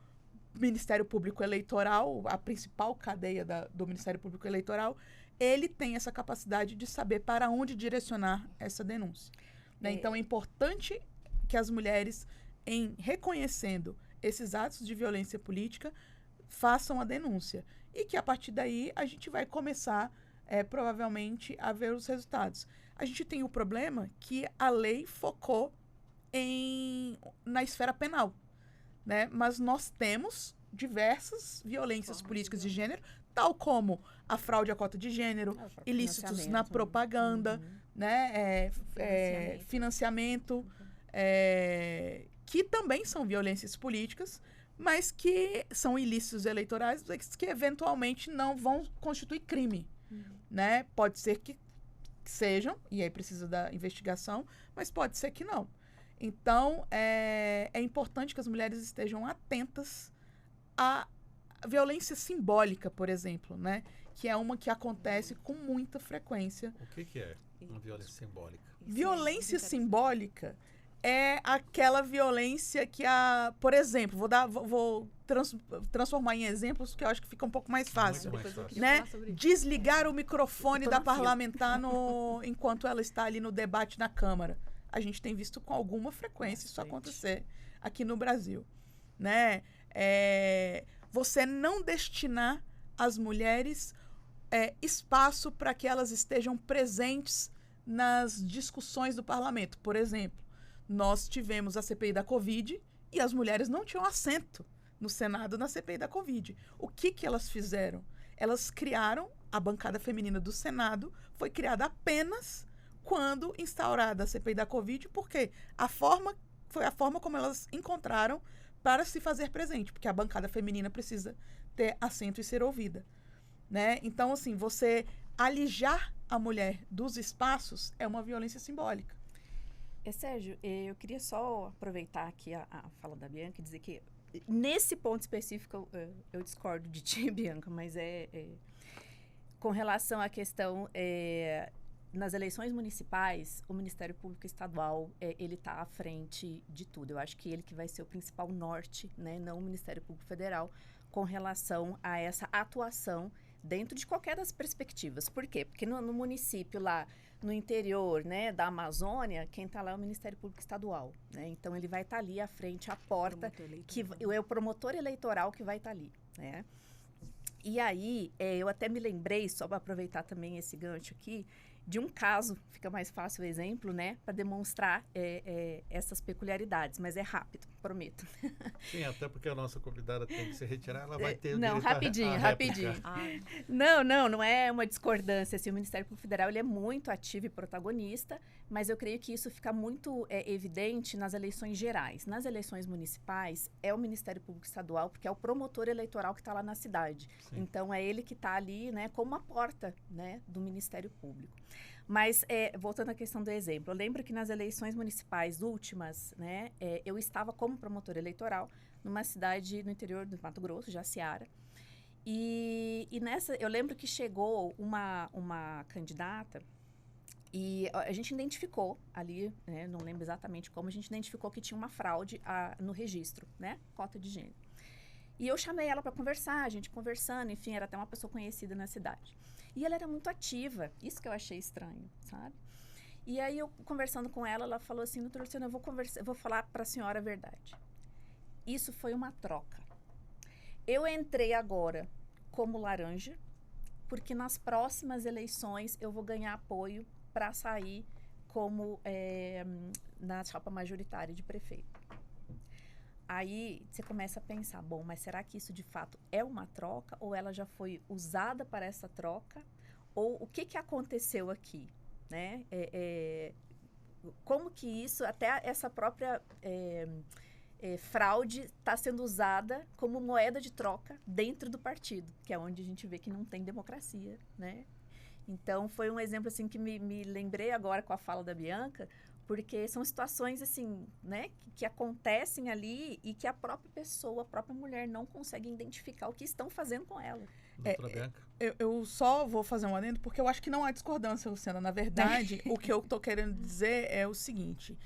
Ministério Público Eleitoral, a principal cadeia do Ministério Público Eleitoral, ele tem essa capacidade de saber para onde direcionar essa denúncia, né? Então, é importante que as mulheres, em reconhecendo esses atos de violência política, façam a denúncia. E que, a partir daí, a gente vai começar, provavelmente, a ver os resultados. A gente tem o problema que a lei focou na esfera penal, né? Mas nós temos diversas violências políticas de gênero, tal como a fraude à cota de gênero, ilícitos na propaganda, né? Financiamento, que também são violências políticas, mas que são ilícitos eleitorais, que eventualmente não vão constituir crime, né? Pode ser que sejam, e aí precisa da investigação, mas pode ser que não. Então, é importante que as mulheres estejam atentas à violência simbólica, por exemplo, né? Que é uma que acontece com muita frequência. O que é uma violência simbólica? Violência simbólica é aquela violência que por exemplo, vou transformar em exemplos que eu acho que fica um pouco mais fácil, né? Desligar o microfone da parlamentar enquanto ela está ali no debate na Câmara. a gente tem visto com alguma frequência isso acontecer aqui no Brasil, né? Você não destinar às mulheres espaço para que elas estejam presentes nas discussões do parlamento. Por exemplo, nós tivemos a CPI da Covid e as mulheres não tinham assento no Senado na CPI da Covid. O que elas fizeram? Elas criaram a bancada feminina do Senado, foi criada apenas quando instaurada a CPI da Covid, porque foi a forma como elas encontraram para se fazer presente, porque a bancada feminina precisa ter assento e ser ouvida, né? Então, assim, você alijar a mulher dos espaços é uma violência simbólica. Sérgio, eu queria só aproveitar aqui a fala da Bianca e dizer que nesse ponto específico eu discordo de ti, Bianca, mas com relação à questão nas eleições municipais, o Ministério Público Estadual ele está à frente de tudo. Eu acho que ele que vai ser o principal norte, né, não o Ministério Público Federal, com relação a essa atuação dentro de qualquer das perspectivas. Por quê? Porque no município lá, no interior, né, da Amazônia, quem está lá é o Ministério Público Estadual, né? Então, ele vai estar ali à frente, à porta, que é o promotor eleitoral que vai estar ali, né? E aí, eu até me lembrei, só para aproveitar também esse gancho aqui, de um caso, fica mais fácil o exemplo, né, para demonstrar essas peculiaridades, mas é rápido, prometo. Sim, até porque a nossa convidada tem que se retirar, ela vai ter o não, direito rapidinho. Não é uma discordância, assim, o Ministério Público Federal ele é muito ativo e protagonista, mas eu creio que isso fica muito evidente nas eleições gerais. Nas eleições municipais, é o Ministério Público Estadual, porque é o promotor eleitoral que está lá na cidade. Sim. Então, é ele que está ali, né, como a porta, né, do Ministério Público. Mas, voltando à questão do exemplo, eu lembro que nas eleições municipais últimas, né, eu estava como promotora eleitoral numa cidade no interior do Mato Grosso, Jaciara, e nessa, eu lembro que chegou uma candidata e a gente identificou ali, né, não lembro exatamente como, a gente identificou que tinha uma fraude no registro, né, cota de gênero. E eu chamei ela para conversar, a gente conversando, enfim, era até uma pessoa conhecida na cidade. E ela era muito ativa, isso que eu achei estranho, sabe? E aí, eu conversando com ela, ela falou assim, doutora Luciana, eu vou falar para a senhora a verdade. Isso foi uma troca. Eu entrei agora como laranja, porque nas próximas eleições eu vou ganhar apoio para sair como na chapa majoritária de prefeito. Aí você começa a pensar, bom, mas será que isso de fato é uma troca? Ou ela já foi usada para essa troca? Ou o que aconteceu aqui? Né? Como que isso, até essa própria fraude está sendo usada como moeda de troca dentro do partido, que é onde a gente vê que não tem democracia, né? Então, foi um exemplo assim, que me lembrei agora com a fala da Bianca, porque são situações assim, né, que acontecem ali e que a própria pessoa, a própria mulher não consegue identificar o que estão fazendo com ela. Doutora Bianca? Eu só vou fazer um adendo porque eu acho que não há discordância, Luciana. Na verdade, o que eu estou querendo dizer é o seguinte...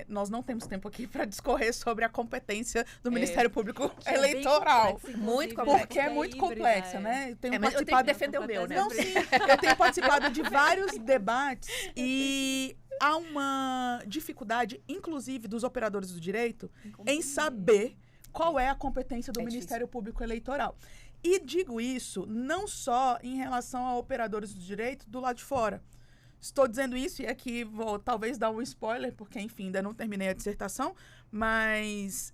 nós não temos tempo aqui para discorrer sobre a competência do Ministério Público Eleitoral. Muito complexo. Porque é muito complexa, né? Eu tenho participado... Eu tenho que defender o meu, né? Não, sim. Eu tenho participado de vários debates e há uma dificuldade, inclusive, dos operadores do direito em saber qual é a competência do Ministério Público Eleitoral. E digo isso não só em relação a operadores do direito do lado de fora. Estou dizendo isso e aqui vou talvez dar um spoiler, porque, enfim, ainda não terminei a dissertação, mas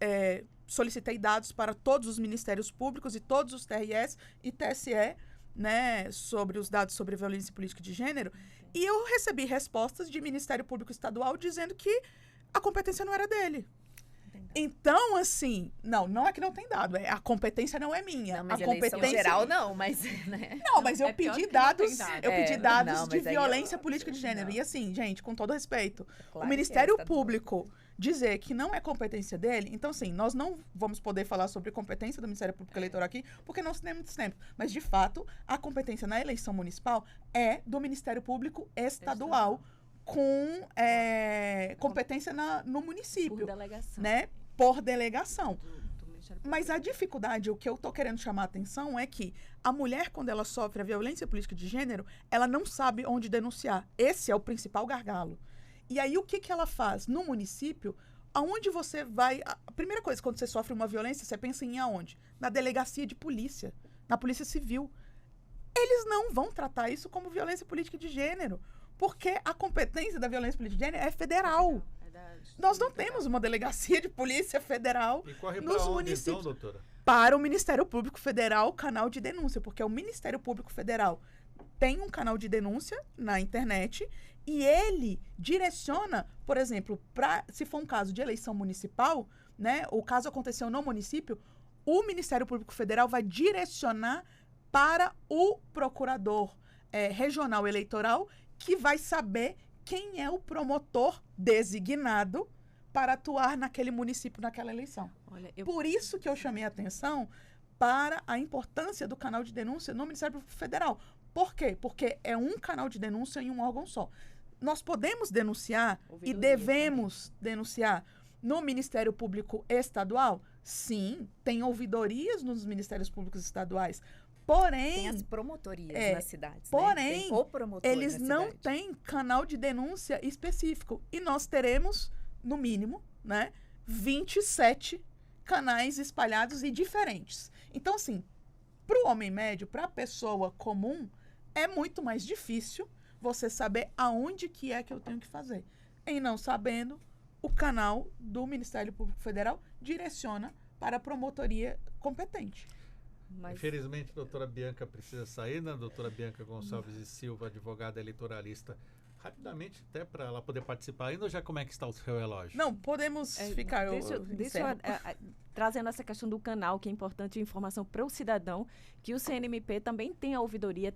solicitei dados para todos os ministérios públicos e todos os TRS e TSE, né, sobre os dados sobre violência política de gênero, e eu recebi respostas de Ministério Público Estadual dizendo que a competência não era dele. Então, assim, não é que não tem dado, a competência não é minha. Não, mas a competência geral não, mas... Né? Não, mas eu pedi dados, de violência política de gênero. Não. E assim, gente, com todo respeito, claro o Ministério Público dizer que não é competência dele, então, sim, nós não vamos poder falar sobre competência do Ministério Público Eleitoral aqui, porque não temos tempo. Mas, de fato, a competência na eleição municipal é do Ministério Público Estadual, com competência no município. Por delegação. Né? Por delegação. Mas a dificuldade, o que eu estou querendo chamar a atenção é que a mulher, quando ela sofre a violência política de gênero, ela não sabe onde denunciar. Esse é o principal gargalo. E aí, o que ela faz? No município, aonde você vai... A primeira coisa, quando você sofre uma violência, você pensa em ir aonde? Na delegacia de polícia, na polícia civil. Eles não vão tratar isso como violência política de gênero, porque a competência da violência política de gênero é federal. Nós não temos uma delegacia de polícia federal nos municípios. Então, doutora? Para o Ministério Público Federal, canal de denúncia, porque o Ministério Público Federal tem um canal de denúncia na internet e ele direciona, por exemplo, se for um caso de eleição municipal, né, o caso aconteceu no município, o Ministério Público Federal vai direcionar para o procurador regional eleitoral, que vai saber quem é o promotor designado para atuar naquele município, naquela eleição. Olha, Por isso que eu chamei a atenção para a importância do canal de denúncia no Ministério Público Federal. Por quê? Porque é um canal de denúncia em um órgão só. Nós podemos denunciar e devemos denunciar no Ministério Público Estadual? Sim, tem ouvidorias nos Ministérios Públicos Estaduais. Porém, tem as promotorias nas cidades. Porém, né? Tem o promotor eles na não cidade. têm canal de denúncia específico. E nós teremos, no mínimo, né, 27 canais espalhados e diferentes. Então, assim, para o homem médio, para a pessoa comum, é muito mais difícil você saber aonde que é que eu tenho que fazer. Em não sabendo, o canal do Ministério Público Federal direciona para a promotoria competente. Infelizmente, a doutora Bianca precisa sair, né? Doutora Bianca Gonçalves e Silva, advogada eleitoralista. Rapidamente, até para ela poder participar ainda, ou já como é que está o seu relógio? Não, podemos ficar... Trazendo essa questão do canal, que é importante, informação para o cidadão, que o CNMP também tem a ouvidoria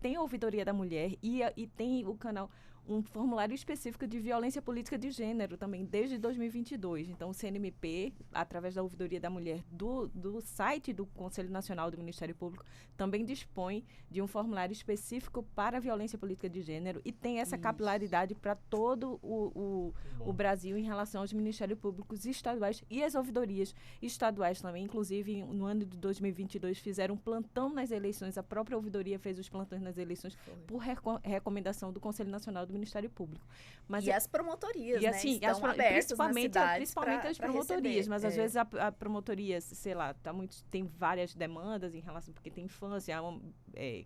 da mulher e tem o canal, um formulário específico de violência política de gênero também, desde 2022. Então, o CNMP, através da ouvidoria da mulher do site do Conselho Nacional do Ministério Público, também dispõe de um formulário específico para a violência política de gênero e tem essa capilaridade para todo o Brasil em relação aos Ministérios Públicos estaduais e as ouvidorias estaduais também. Inclusive, no ano de 2022, fizeram um plantão nas eleições. A própria ouvidoria fez os plantões nas eleições por recomendação do Conselho Nacional do Ministério Público. Mas as promotorias, e, assim, estão abertas principalmente as promotorias, receber. Mas às vezes a promotoria, sei lá, tem várias demandas em relação, porque tem infância,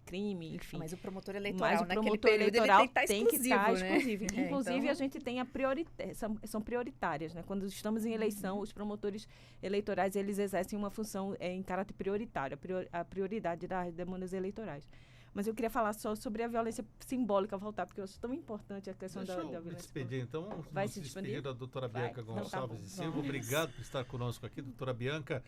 crime, enfim. Mas o promotor eleitoral, naquele período, ele tem que estar exclusivo, né? Inclusive, então... a gente tem são prioritárias, né? Quando estamos em eleição, os promotores eleitorais, eles exercem uma função em caráter prioritário, a prioridade das demandas eleitorais. Mas eu queria falar só sobre a violência simbólica, voltar, porque eu acho tão importante a questão da violência. Deixa eu me despedir, então. Vai se despedir da doutora Bianca Gonçalves e Silva. Obrigado por estar conosco aqui, doutora Bianca.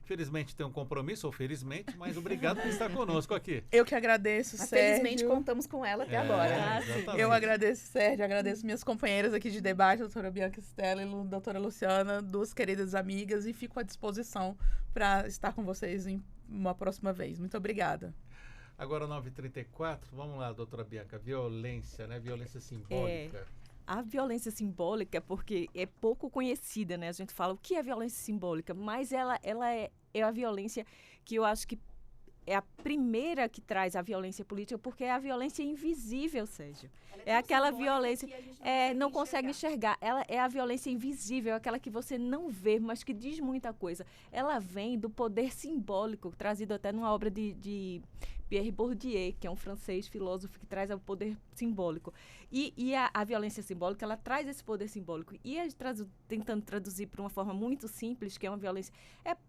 Infelizmente tem um compromisso, ou felizmente, mas obrigado por estar conosco aqui. Eu que agradeço, mas Sérgio. Felizmente contamos com ela até agora. Eu agradeço, Sérgio, agradeço minhas companheiras aqui de debate, a doutora Bianca Stella e a doutora Luciana, duas queridas amigas, e fico à disposição para estar com vocês em uma próxima vez. Muito obrigada. Agora 9h34, vamos lá, doutora Bianca, violência, né? Violência simbólica. A violência simbólica, porque é pouco conhecida, né? A gente fala o que é violência simbólica, mas ela é a violência que eu acho que é a primeira que traz a violência política, porque é a violência invisível, Sérgio. É aquela violência que não consegue enxergar. Ela é a violência invisível, aquela que você não vê, mas que diz muita coisa. Ela vem do poder simbólico, trazido até numa obra de Pierre Bourdieu, que é um francês filósofo que traz o poder simbólico. E a violência simbólica, ela traz esse poder simbólico. E tentando traduzir para uma forma muito simples, que é uma violência...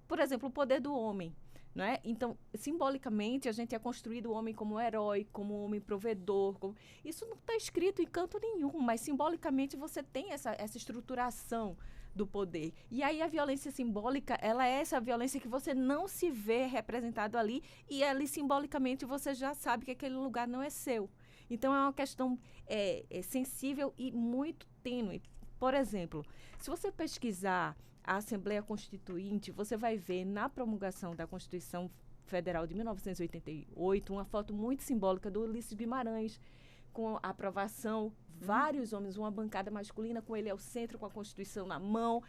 por exemplo, o poder do homem. Não é? Então, simbolicamente, a gente é construído o homem como um herói, como um homem provedor. Isso não está escrito em canto nenhum, mas simbolicamente você tem essa estruturação do poder. E aí a violência simbólica, ela é essa violência que você não se vê representado ali, e ali simbolicamente você já sabe que aquele lugar não é seu. Então, é uma questão sensível e muito tênue. Por exemplo, se você pesquisar a Assembleia Constituinte, você vai ver na promulgação da Constituição Federal de 1988 uma foto muito simbólica do Ulisses Guimarães, com a aprovação, vários homens, uma bancada masculina com ele ao centro, com a Constituição na mão,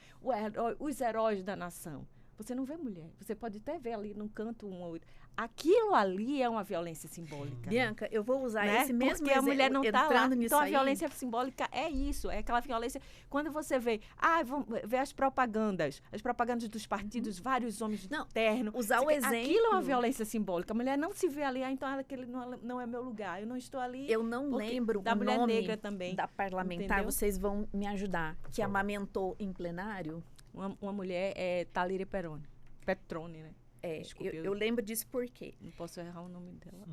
os heróis da nação. você não vê mulher. Você pode até ver ali num canto um ou outro. Aquilo ali é uma violência simbólica. Bianca, eu vou usar né? esse mesmo Porque a mulher não está lá. nisso Então, a aí. violência simbólica é isso. É aquela violência... Quando você vê... vamos ver as propagandas dos partidos, vários homens de terno. Usar o exemplo. Aquilo é uma violência simbólica. A mulher não se vê ali, então aquele não é meu lugar. Eu não estou ali... Eu não lembro da o mulher nome negra também. Da parlamentar, entendeu? vocês vão me ajudar. Que amamentou em plenário. Uma mulher é Talíria Petrone, né? Desculpa, eu lembro disso porque... Não posso errar o nome dela.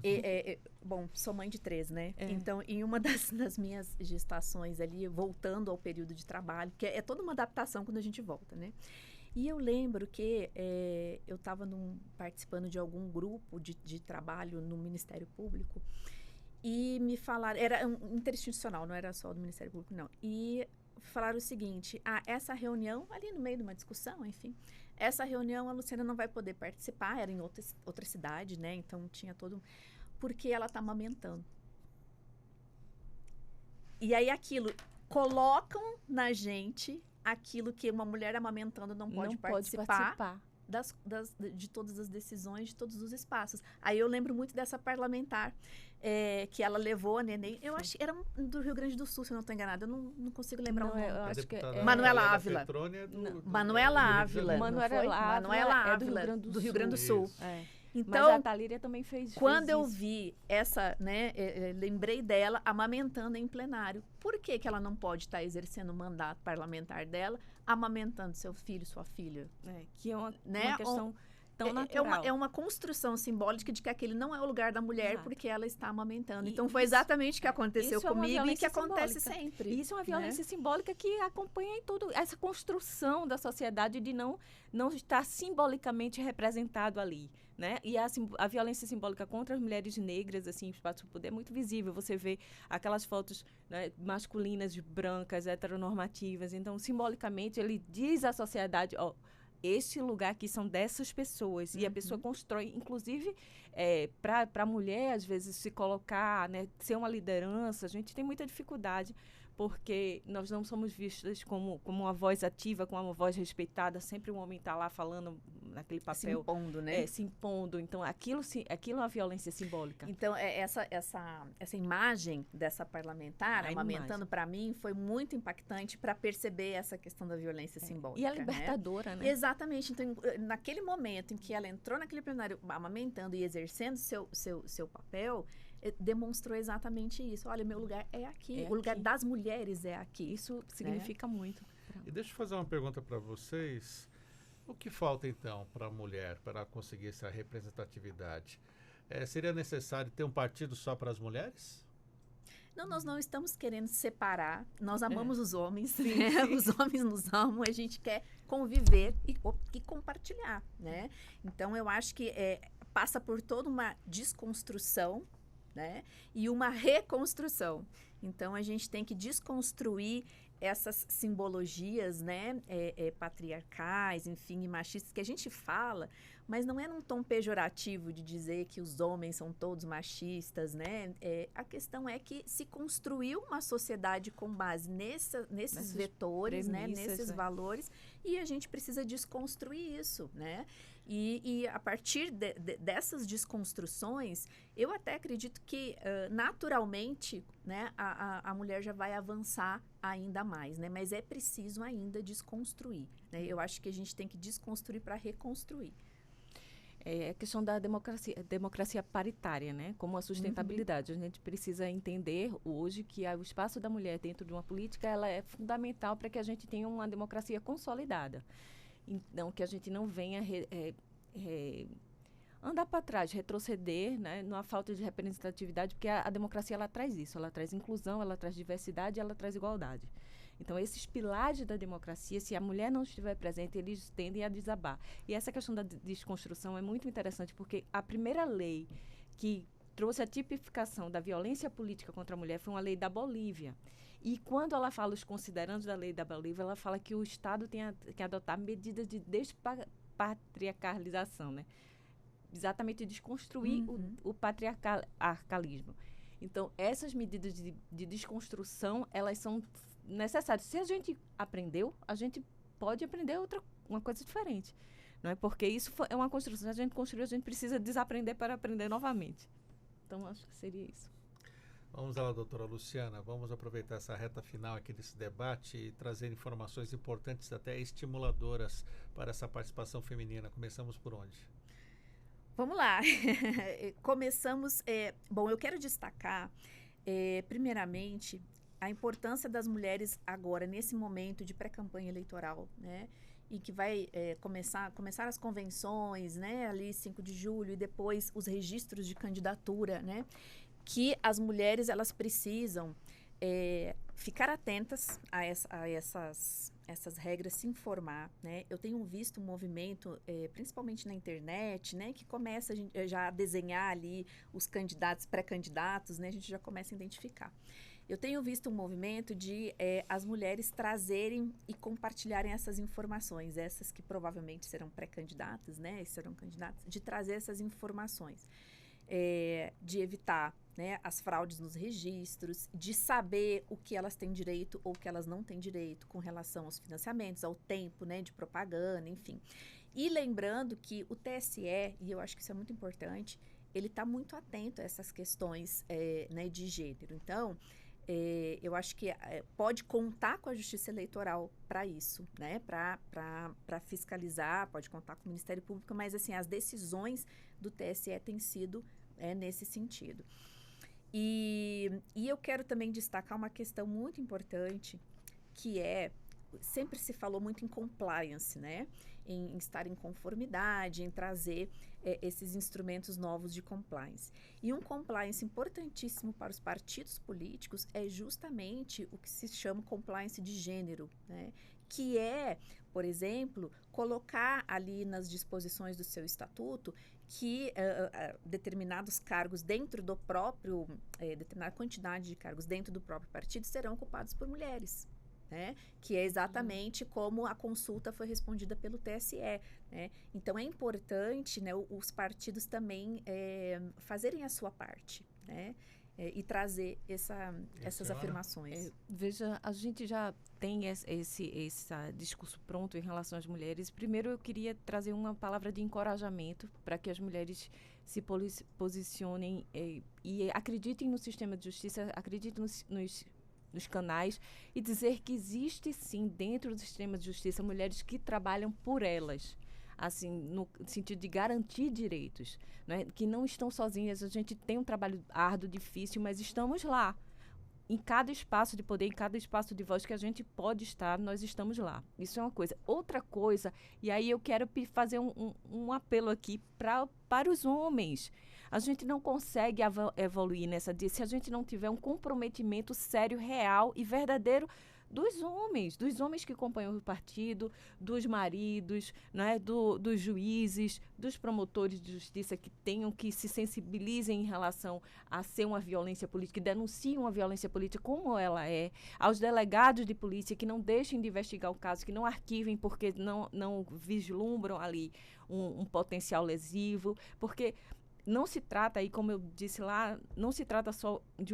Bom, sou mãe de 3, né? É. Então, em uma das minhas gestações ali, voltando ao período de trabalho, que é toda uma adaptação quando a gente volta, né? E eu lembro que eu estava participando de algum grupo de trabalho no Ministério Público e me falaram... Era um interinstitucional, não era só do Ministério Público, não. E falaram o seguinte, essa reunião, ali no meio de uma discussão, enfim... Essa reunião a Luciana não vai poder participar, era em outra cidade, né? Então tinha todo... Porque ela está amamentando. E aí colocam na gente aquilo que uma mulher amamentando não pode participar. De todas as decisões, de todos os espaços. Aí eu lembro muito dessa parlamentar que ela levou a neném. Eu acho que era do Rio Grande do Sul, se eu não estou enganada. Eu não consigo lembrar o nome. Eu acho que Manuela Ávila. Manuela Ávila. Manuela Ávila, do Rio Grande do Sul. Então, mas a Talíria também fez quando eu isso. vi essa, né, lembrei dela amamentando em plenário. Por que ela não pode estar exercendo o mandato parlamentar dela, amamentando seu filho, sua filha? Que é uma questão tão natural. É uma construção simbólica de que aquele não é o lugar da mulher porque ela está amamentando. Então, foi exatamente o que aconteceu comigo e que acontece sempre. Isso é uma violência simbólica que acompanha em tudo essa construção da sociedade de não estar simbolicamente representado ali. Né? E a violência simbólica contra as mulheres negras, assim, espaço do poder, é muito visível. Você vê aquelas fotos, né, masculinas, brancas, heteronormativas. Então, simbolicamente, ele diz à sociedade, este lugar aqui são dessas pessoas. E a pessoa constrói, inclusive, para a mulher, às vezes, se colocar, né, ser uma liderança. A gente tem muita dificuldade, porque nós não somos vistas como uma voz ativa, como uma voz respeitada. Sempre o homem está lá falando naquele papel. Se impondo, né? Se impondo. Então, aquilo é uma violência simbólica. Então, essa imagem dessa parlamentar amamentando, para mim, foi muito impactante para perceber essa questão da violência simbólica. E a libertadora, né? Exatamente. Então, naquele momento em que ela entrou naquele plenário amamentando e exercendo seu papel, demonstrou exatamente isso. Olha, meu lugar é aqui. O lugar das mulheres é aqui. Isso significa muito. E deixa eu fazer uma pergunta para vocês. O que falta, então, para a mulher, para conseguir essa representatividade? Seria necessário ter um partido só para as mulheres? Não, nós não estamos querendo separar. Nós amamos os homens, né? Os homens nos amam, a gente quer conviver e compartilhar, né? Então, eu acho que passa por toda uma desconstrução, né? E uma reconstrução. Então, a gente tem que desconstruir essas simbologias, né, patriarcais, enfim, e machistas que a gente fala, mas não é num tom pejorativo de dizer que os homens são todos machistas, né? A questão é que se construiu uma sociedade com base nesses vetores, né, nesses valores, e a gente precisa desconstruir isso, né? E a partir dessas desconstruções, eu até acredito que naturalmente, né, a mulher já vai avançar ainda mais, né? Mas é preciso ainda desconstruir, né? Eu acho que a gente tem que desconstruir para reconstruir. É a questão da democracia paritária, né? Como a sustentabilidade. A gente precisa entender hoje que o espaço da mulher dentro de uma política ela é fundamental para que a gente tenha uma democracia consolidada. Então, que a gente não venha andar para trás, retroceder, né, numa falta de representatividade, porque a democracia ela traz isso, ela traz inclusão, ela traz diversidade, ela traz igualdade. Então, esses pilares da democracia, se a mulher não estiver presente, eles tendem a desabar. E essa questão da desconstrução é muito interessante, porque a primeira lei que trouxe a tipificação da violência política contra a mulher foi uma lei da Bolívia. E quando ela fala os considerandos da lei da Bolívia, ela fala que o Estado tem que adotar medidas de despatriarcalização, né? Exatamente desconstruir o patriarcalismo. Então, essas medidas de desconstrução, elas são necessárias. Se a gente aprendeu, a gente pode aprender uma coisa diferente. não é? Porque isso é uma construção. Se a gente construiu, a gente precisa desaprender para aprender novamente. Então, acho que seria isso. Vamos lá, doutora Luciana, vamos aproveitar essa reta final aqui desse debate e trazer informações importantes, até estimuladoras, para essa participação feminina. Começamos por onde? Vamos lá. Começamos... bom, eu quero destacar, primeiramente, a importância das mulheres agora, nesse momento de pré-campanha eleitoral, né? E que vai começar as convenções, né? Ali 5 de julho, e depois os registros de candidatura, né? Que as mulheres, elas precisam ficar atentas a essas regras, se informar, né? Eu tenho visto um movimento, principalmente na internet, né? Que começa já a desenhar ali os candidatos, pré-candidatos, né? A gente já começa a identificar. Eu tenho visto um movimento de as mulheres trazerem e compartilharem essas informações, essas que provavelmente serão pré-candidatas, né? Serão candidatas, de trazer essas informações. De evitar, né, as fraudes nos registros, de saber o que elas têm direito ou o que elas não têm direito com relação aos financiamentos, ao tempo, né, de propaganda, enfim. E lembrando que o TSE, e eu acho que isso é muito importante, ele está muito atento a essas questões né, de gênero. Então, eu acho que pode contar com a Justiça Eleitoral para isso, né, para fiscalizar, pode contar com o Ministério Público, mas assim, as decisões do TSE têm sido nesse sentido. E eu quero também destacar uma questão muito importante, que sempre se falou muito em compliance, né? Em estar em conformidade, em trazer esses instrumentos novos de compliance. E um compliance importantíssimo para os partidos políticos é justamente o que se chama compliance de gênero, né? Que por exemplo, colocar ali nas disposições do seu estatuto que determinados cargos dentro do próprio, determinada quantidade de cargos dentro do próprio partido serão ocupados por mulheres. Né? Que é exatamente como a consulta foi respondida pelo TSE. Né? Então, é importante, né, os partidos também fazerem a sua parte, né? E trazer essas afirmações. Veja, a gente já tem esse discurso pronto em relação às mulheres. Primeiro, eu queria trazer uma palavra de encorajamento para que as mulheres se posicionem e acreditem no sistema de justiça, acreditem nos canais, e dizer que existe sim dentro do sistema de justiça mulheres que trabalham por elas, assim, no sentido de garantir direitos, né? Que não estão sozinhas. A gente tem um trabalho árduo, difícil, mas estamos lá. Em cada espaço de poder, em cada espaço de voz que a gente pode estar, nós estamos lá. Isso é uma coisa. Outra coisa, e aí eu quero fazer um apelo aqui para os homens. A gente não consegue evoluir se a gente não tiver um comprometimento sério, real e verdadeiro dos homens que acompanham o partido, dos maridos, né, dos juízes, dos promotores de justiça que se sensibilizem em relação a ser uma violência política, que denunciem uma violência política como ela é, aos delegados de polícia que não deixem de investigar o caso, que não arquivem porque não vislumbram ali um potencial lesivo, porque não se trata, aí, como eu disse lá, não se trata só de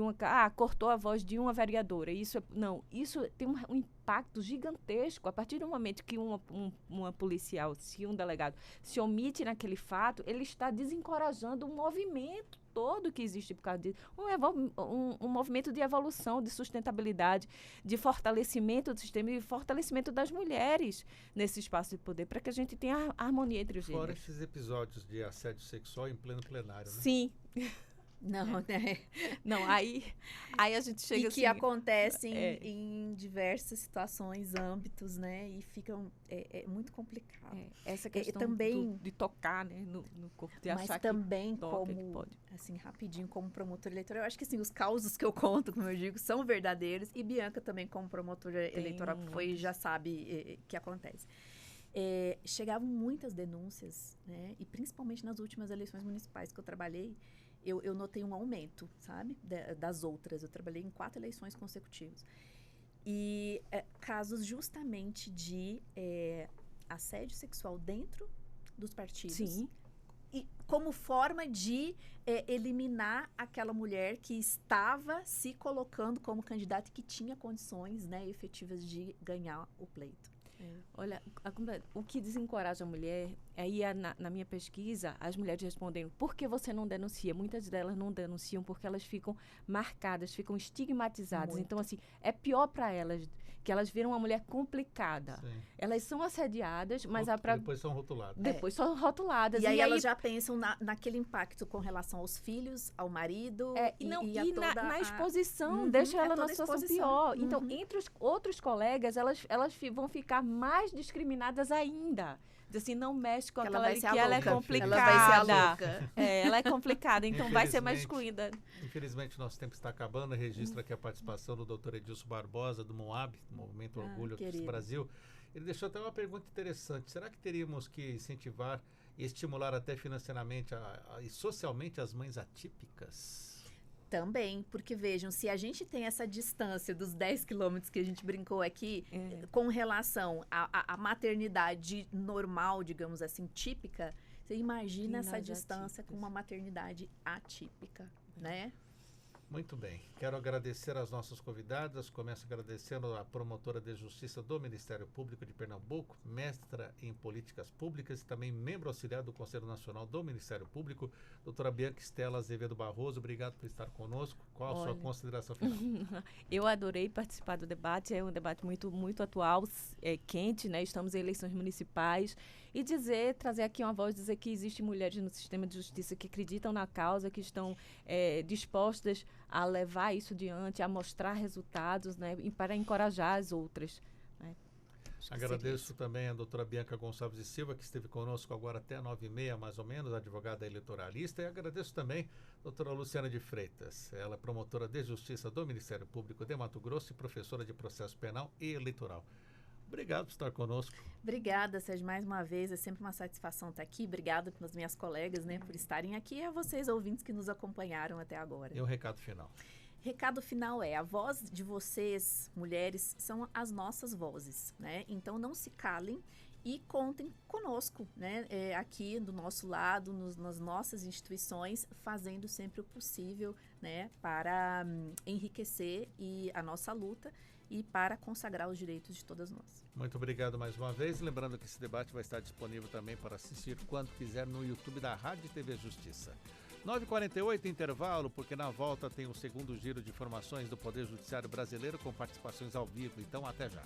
cortou a voz de uma vereadora. Isso tem um impacto gigantesco. A partir do momento que uma policial, se um delegado se omite naquele fato, ele está desencorajando um movimento todo que existe por causa disso. Um movimento de evolução, de sustentabilidade, de fortalecimento do sistema e fortalecimento das mulheres nesse espaço de poder, para que a gente tenha harmonia entre os gêneros. Fora esses episódios de assédio sexual em pleno plenário, né? Sim. Não, né? Não, aí a gente chega que acontecem em diversas situações, âmbitos, né? E ficam muito complicado. Essa questão também, de tocar, né, no corpo, de mas achar também que toca, que pode. Assim, rapidinho, como promotora eleitoral, eu acho que assim, os causos que eu conto, como eu digo, são verdadeiros, e Bianca também, como promotora eleitoral que foi, já sabe que acontece. Chegavam muitas denúncias, né? E principalmente nas últimas eleições municipais que eu trabalhei, eu notei um aumento, sabe, das outras. Eu trabalhei em 4 eleições consecutivas. E casos justamente de assédio sexual dentro dos partidos. Sim. E como forma de eliminar aquela mulher que estava se colocando como candidata e que tinha condições, né, efetivas de ganhar o pleito. Olha, o que desencoraja a mulher Aí, na minha pesquisa, as mulheres respondem, por que você não denuncia? Muitas delas não denunciam porque elas ficam marcadas, ficam estigmatizadas. Muito. Então, assim, é pior para elas, que elas viram uma mulher complicada. Sim. Elas são assediadas, mas... Depois são rotuladas. Depois são rotuladas. E aí elas já pensam naquele impacto com relação aos filhos, ao marido... na exposição, deixa ela numa situação pior. Então, entre os outros colegas, elas vão ficar mais discriminadas ainda. Assim, não mexe com aquela que ela é complicada. Ela vai ser a louca. Ela é complicada, então vai ser mais excluída. Infelizmente, nosso tempo está acabando. Registro aqui a participação do Dr. Edilson Barbosa, do MOAB, do Movimento Orgulho do Brasil. Ele deixou até uma pergunta interessante. Será que teríamos que incentivar e estimular até financeiramente e socialmente as mães atípicas? Também, porque vejam, se a gente tem essa distância dos 10 quilômetros que a gente brincou aqui, com relação à maternidade normal, digamos assim, típica, você imagina essa distância com uma maternidade atípica, né? Muito bem. Quero agradecer às nossas convidadas. Começo agradecendo a promotora de Justiça do Ministério Público de Pernambuco, mestra em Políticas Públicas e também membro auxiliar do Conselho Nacional do Ministério Público, doutora Bianca Estela Azevedo Barroso. Obrigado por estar conosco. Qual a sua consideração final? Eu adorei participar do debate. É um debate muito, muito atual, quente, né? Estamos em eleições municipais. E trazer aqui uma voz, dizer que existem mulheres no sistema de justiça que acreditam na causa, que estão dispostas a levar isso diante, a mostrar resultados, né, e para encorajar as outras. Né? Agradeço também a doutora Bianca Gonçalves e Silva, que esteve conosco agora até 9h30, mais ou menos, advogada eleitoralista. E agradeço também a doutora Luciana de Freitas. Ela é promotora de Justiça do Ministério Público de Mato Grosso e professora de Processo Penal e Eleitoral. Obrigado por estar conosco. Obrigada, Sérgio, mais uma vez. É sempre uma satisfação estar aqui. Obrigada pelas minhas colegas, né, por estarem aqui e a vocês, ouvintes, que nos acompanharam até agora. E o recado final? Recado final a voz de vocês, mulheres, são as nossas vozes, né? Então, não se calem e contem conosco, né? Aqui do nosso lado, nas nossas instituições, fazendo sempre o possível, né, para enriquecer a nossa luta e para consagrar os direitos de todas nós. Muito obrigado mais uma vez. Lembrando que esse debate vai estar disponível também para assistir quando quiser no YouTube da Rádio e TV Justiça. 9h48, intervalo, porque na volta tem o segundo giro de informações do Poder Judiciário Brasileiro com participações ao vivo. Então, até já.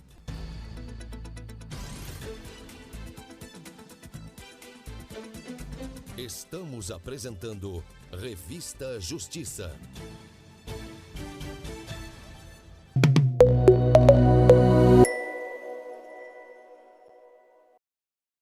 Estamos apresentando Revista Justiça.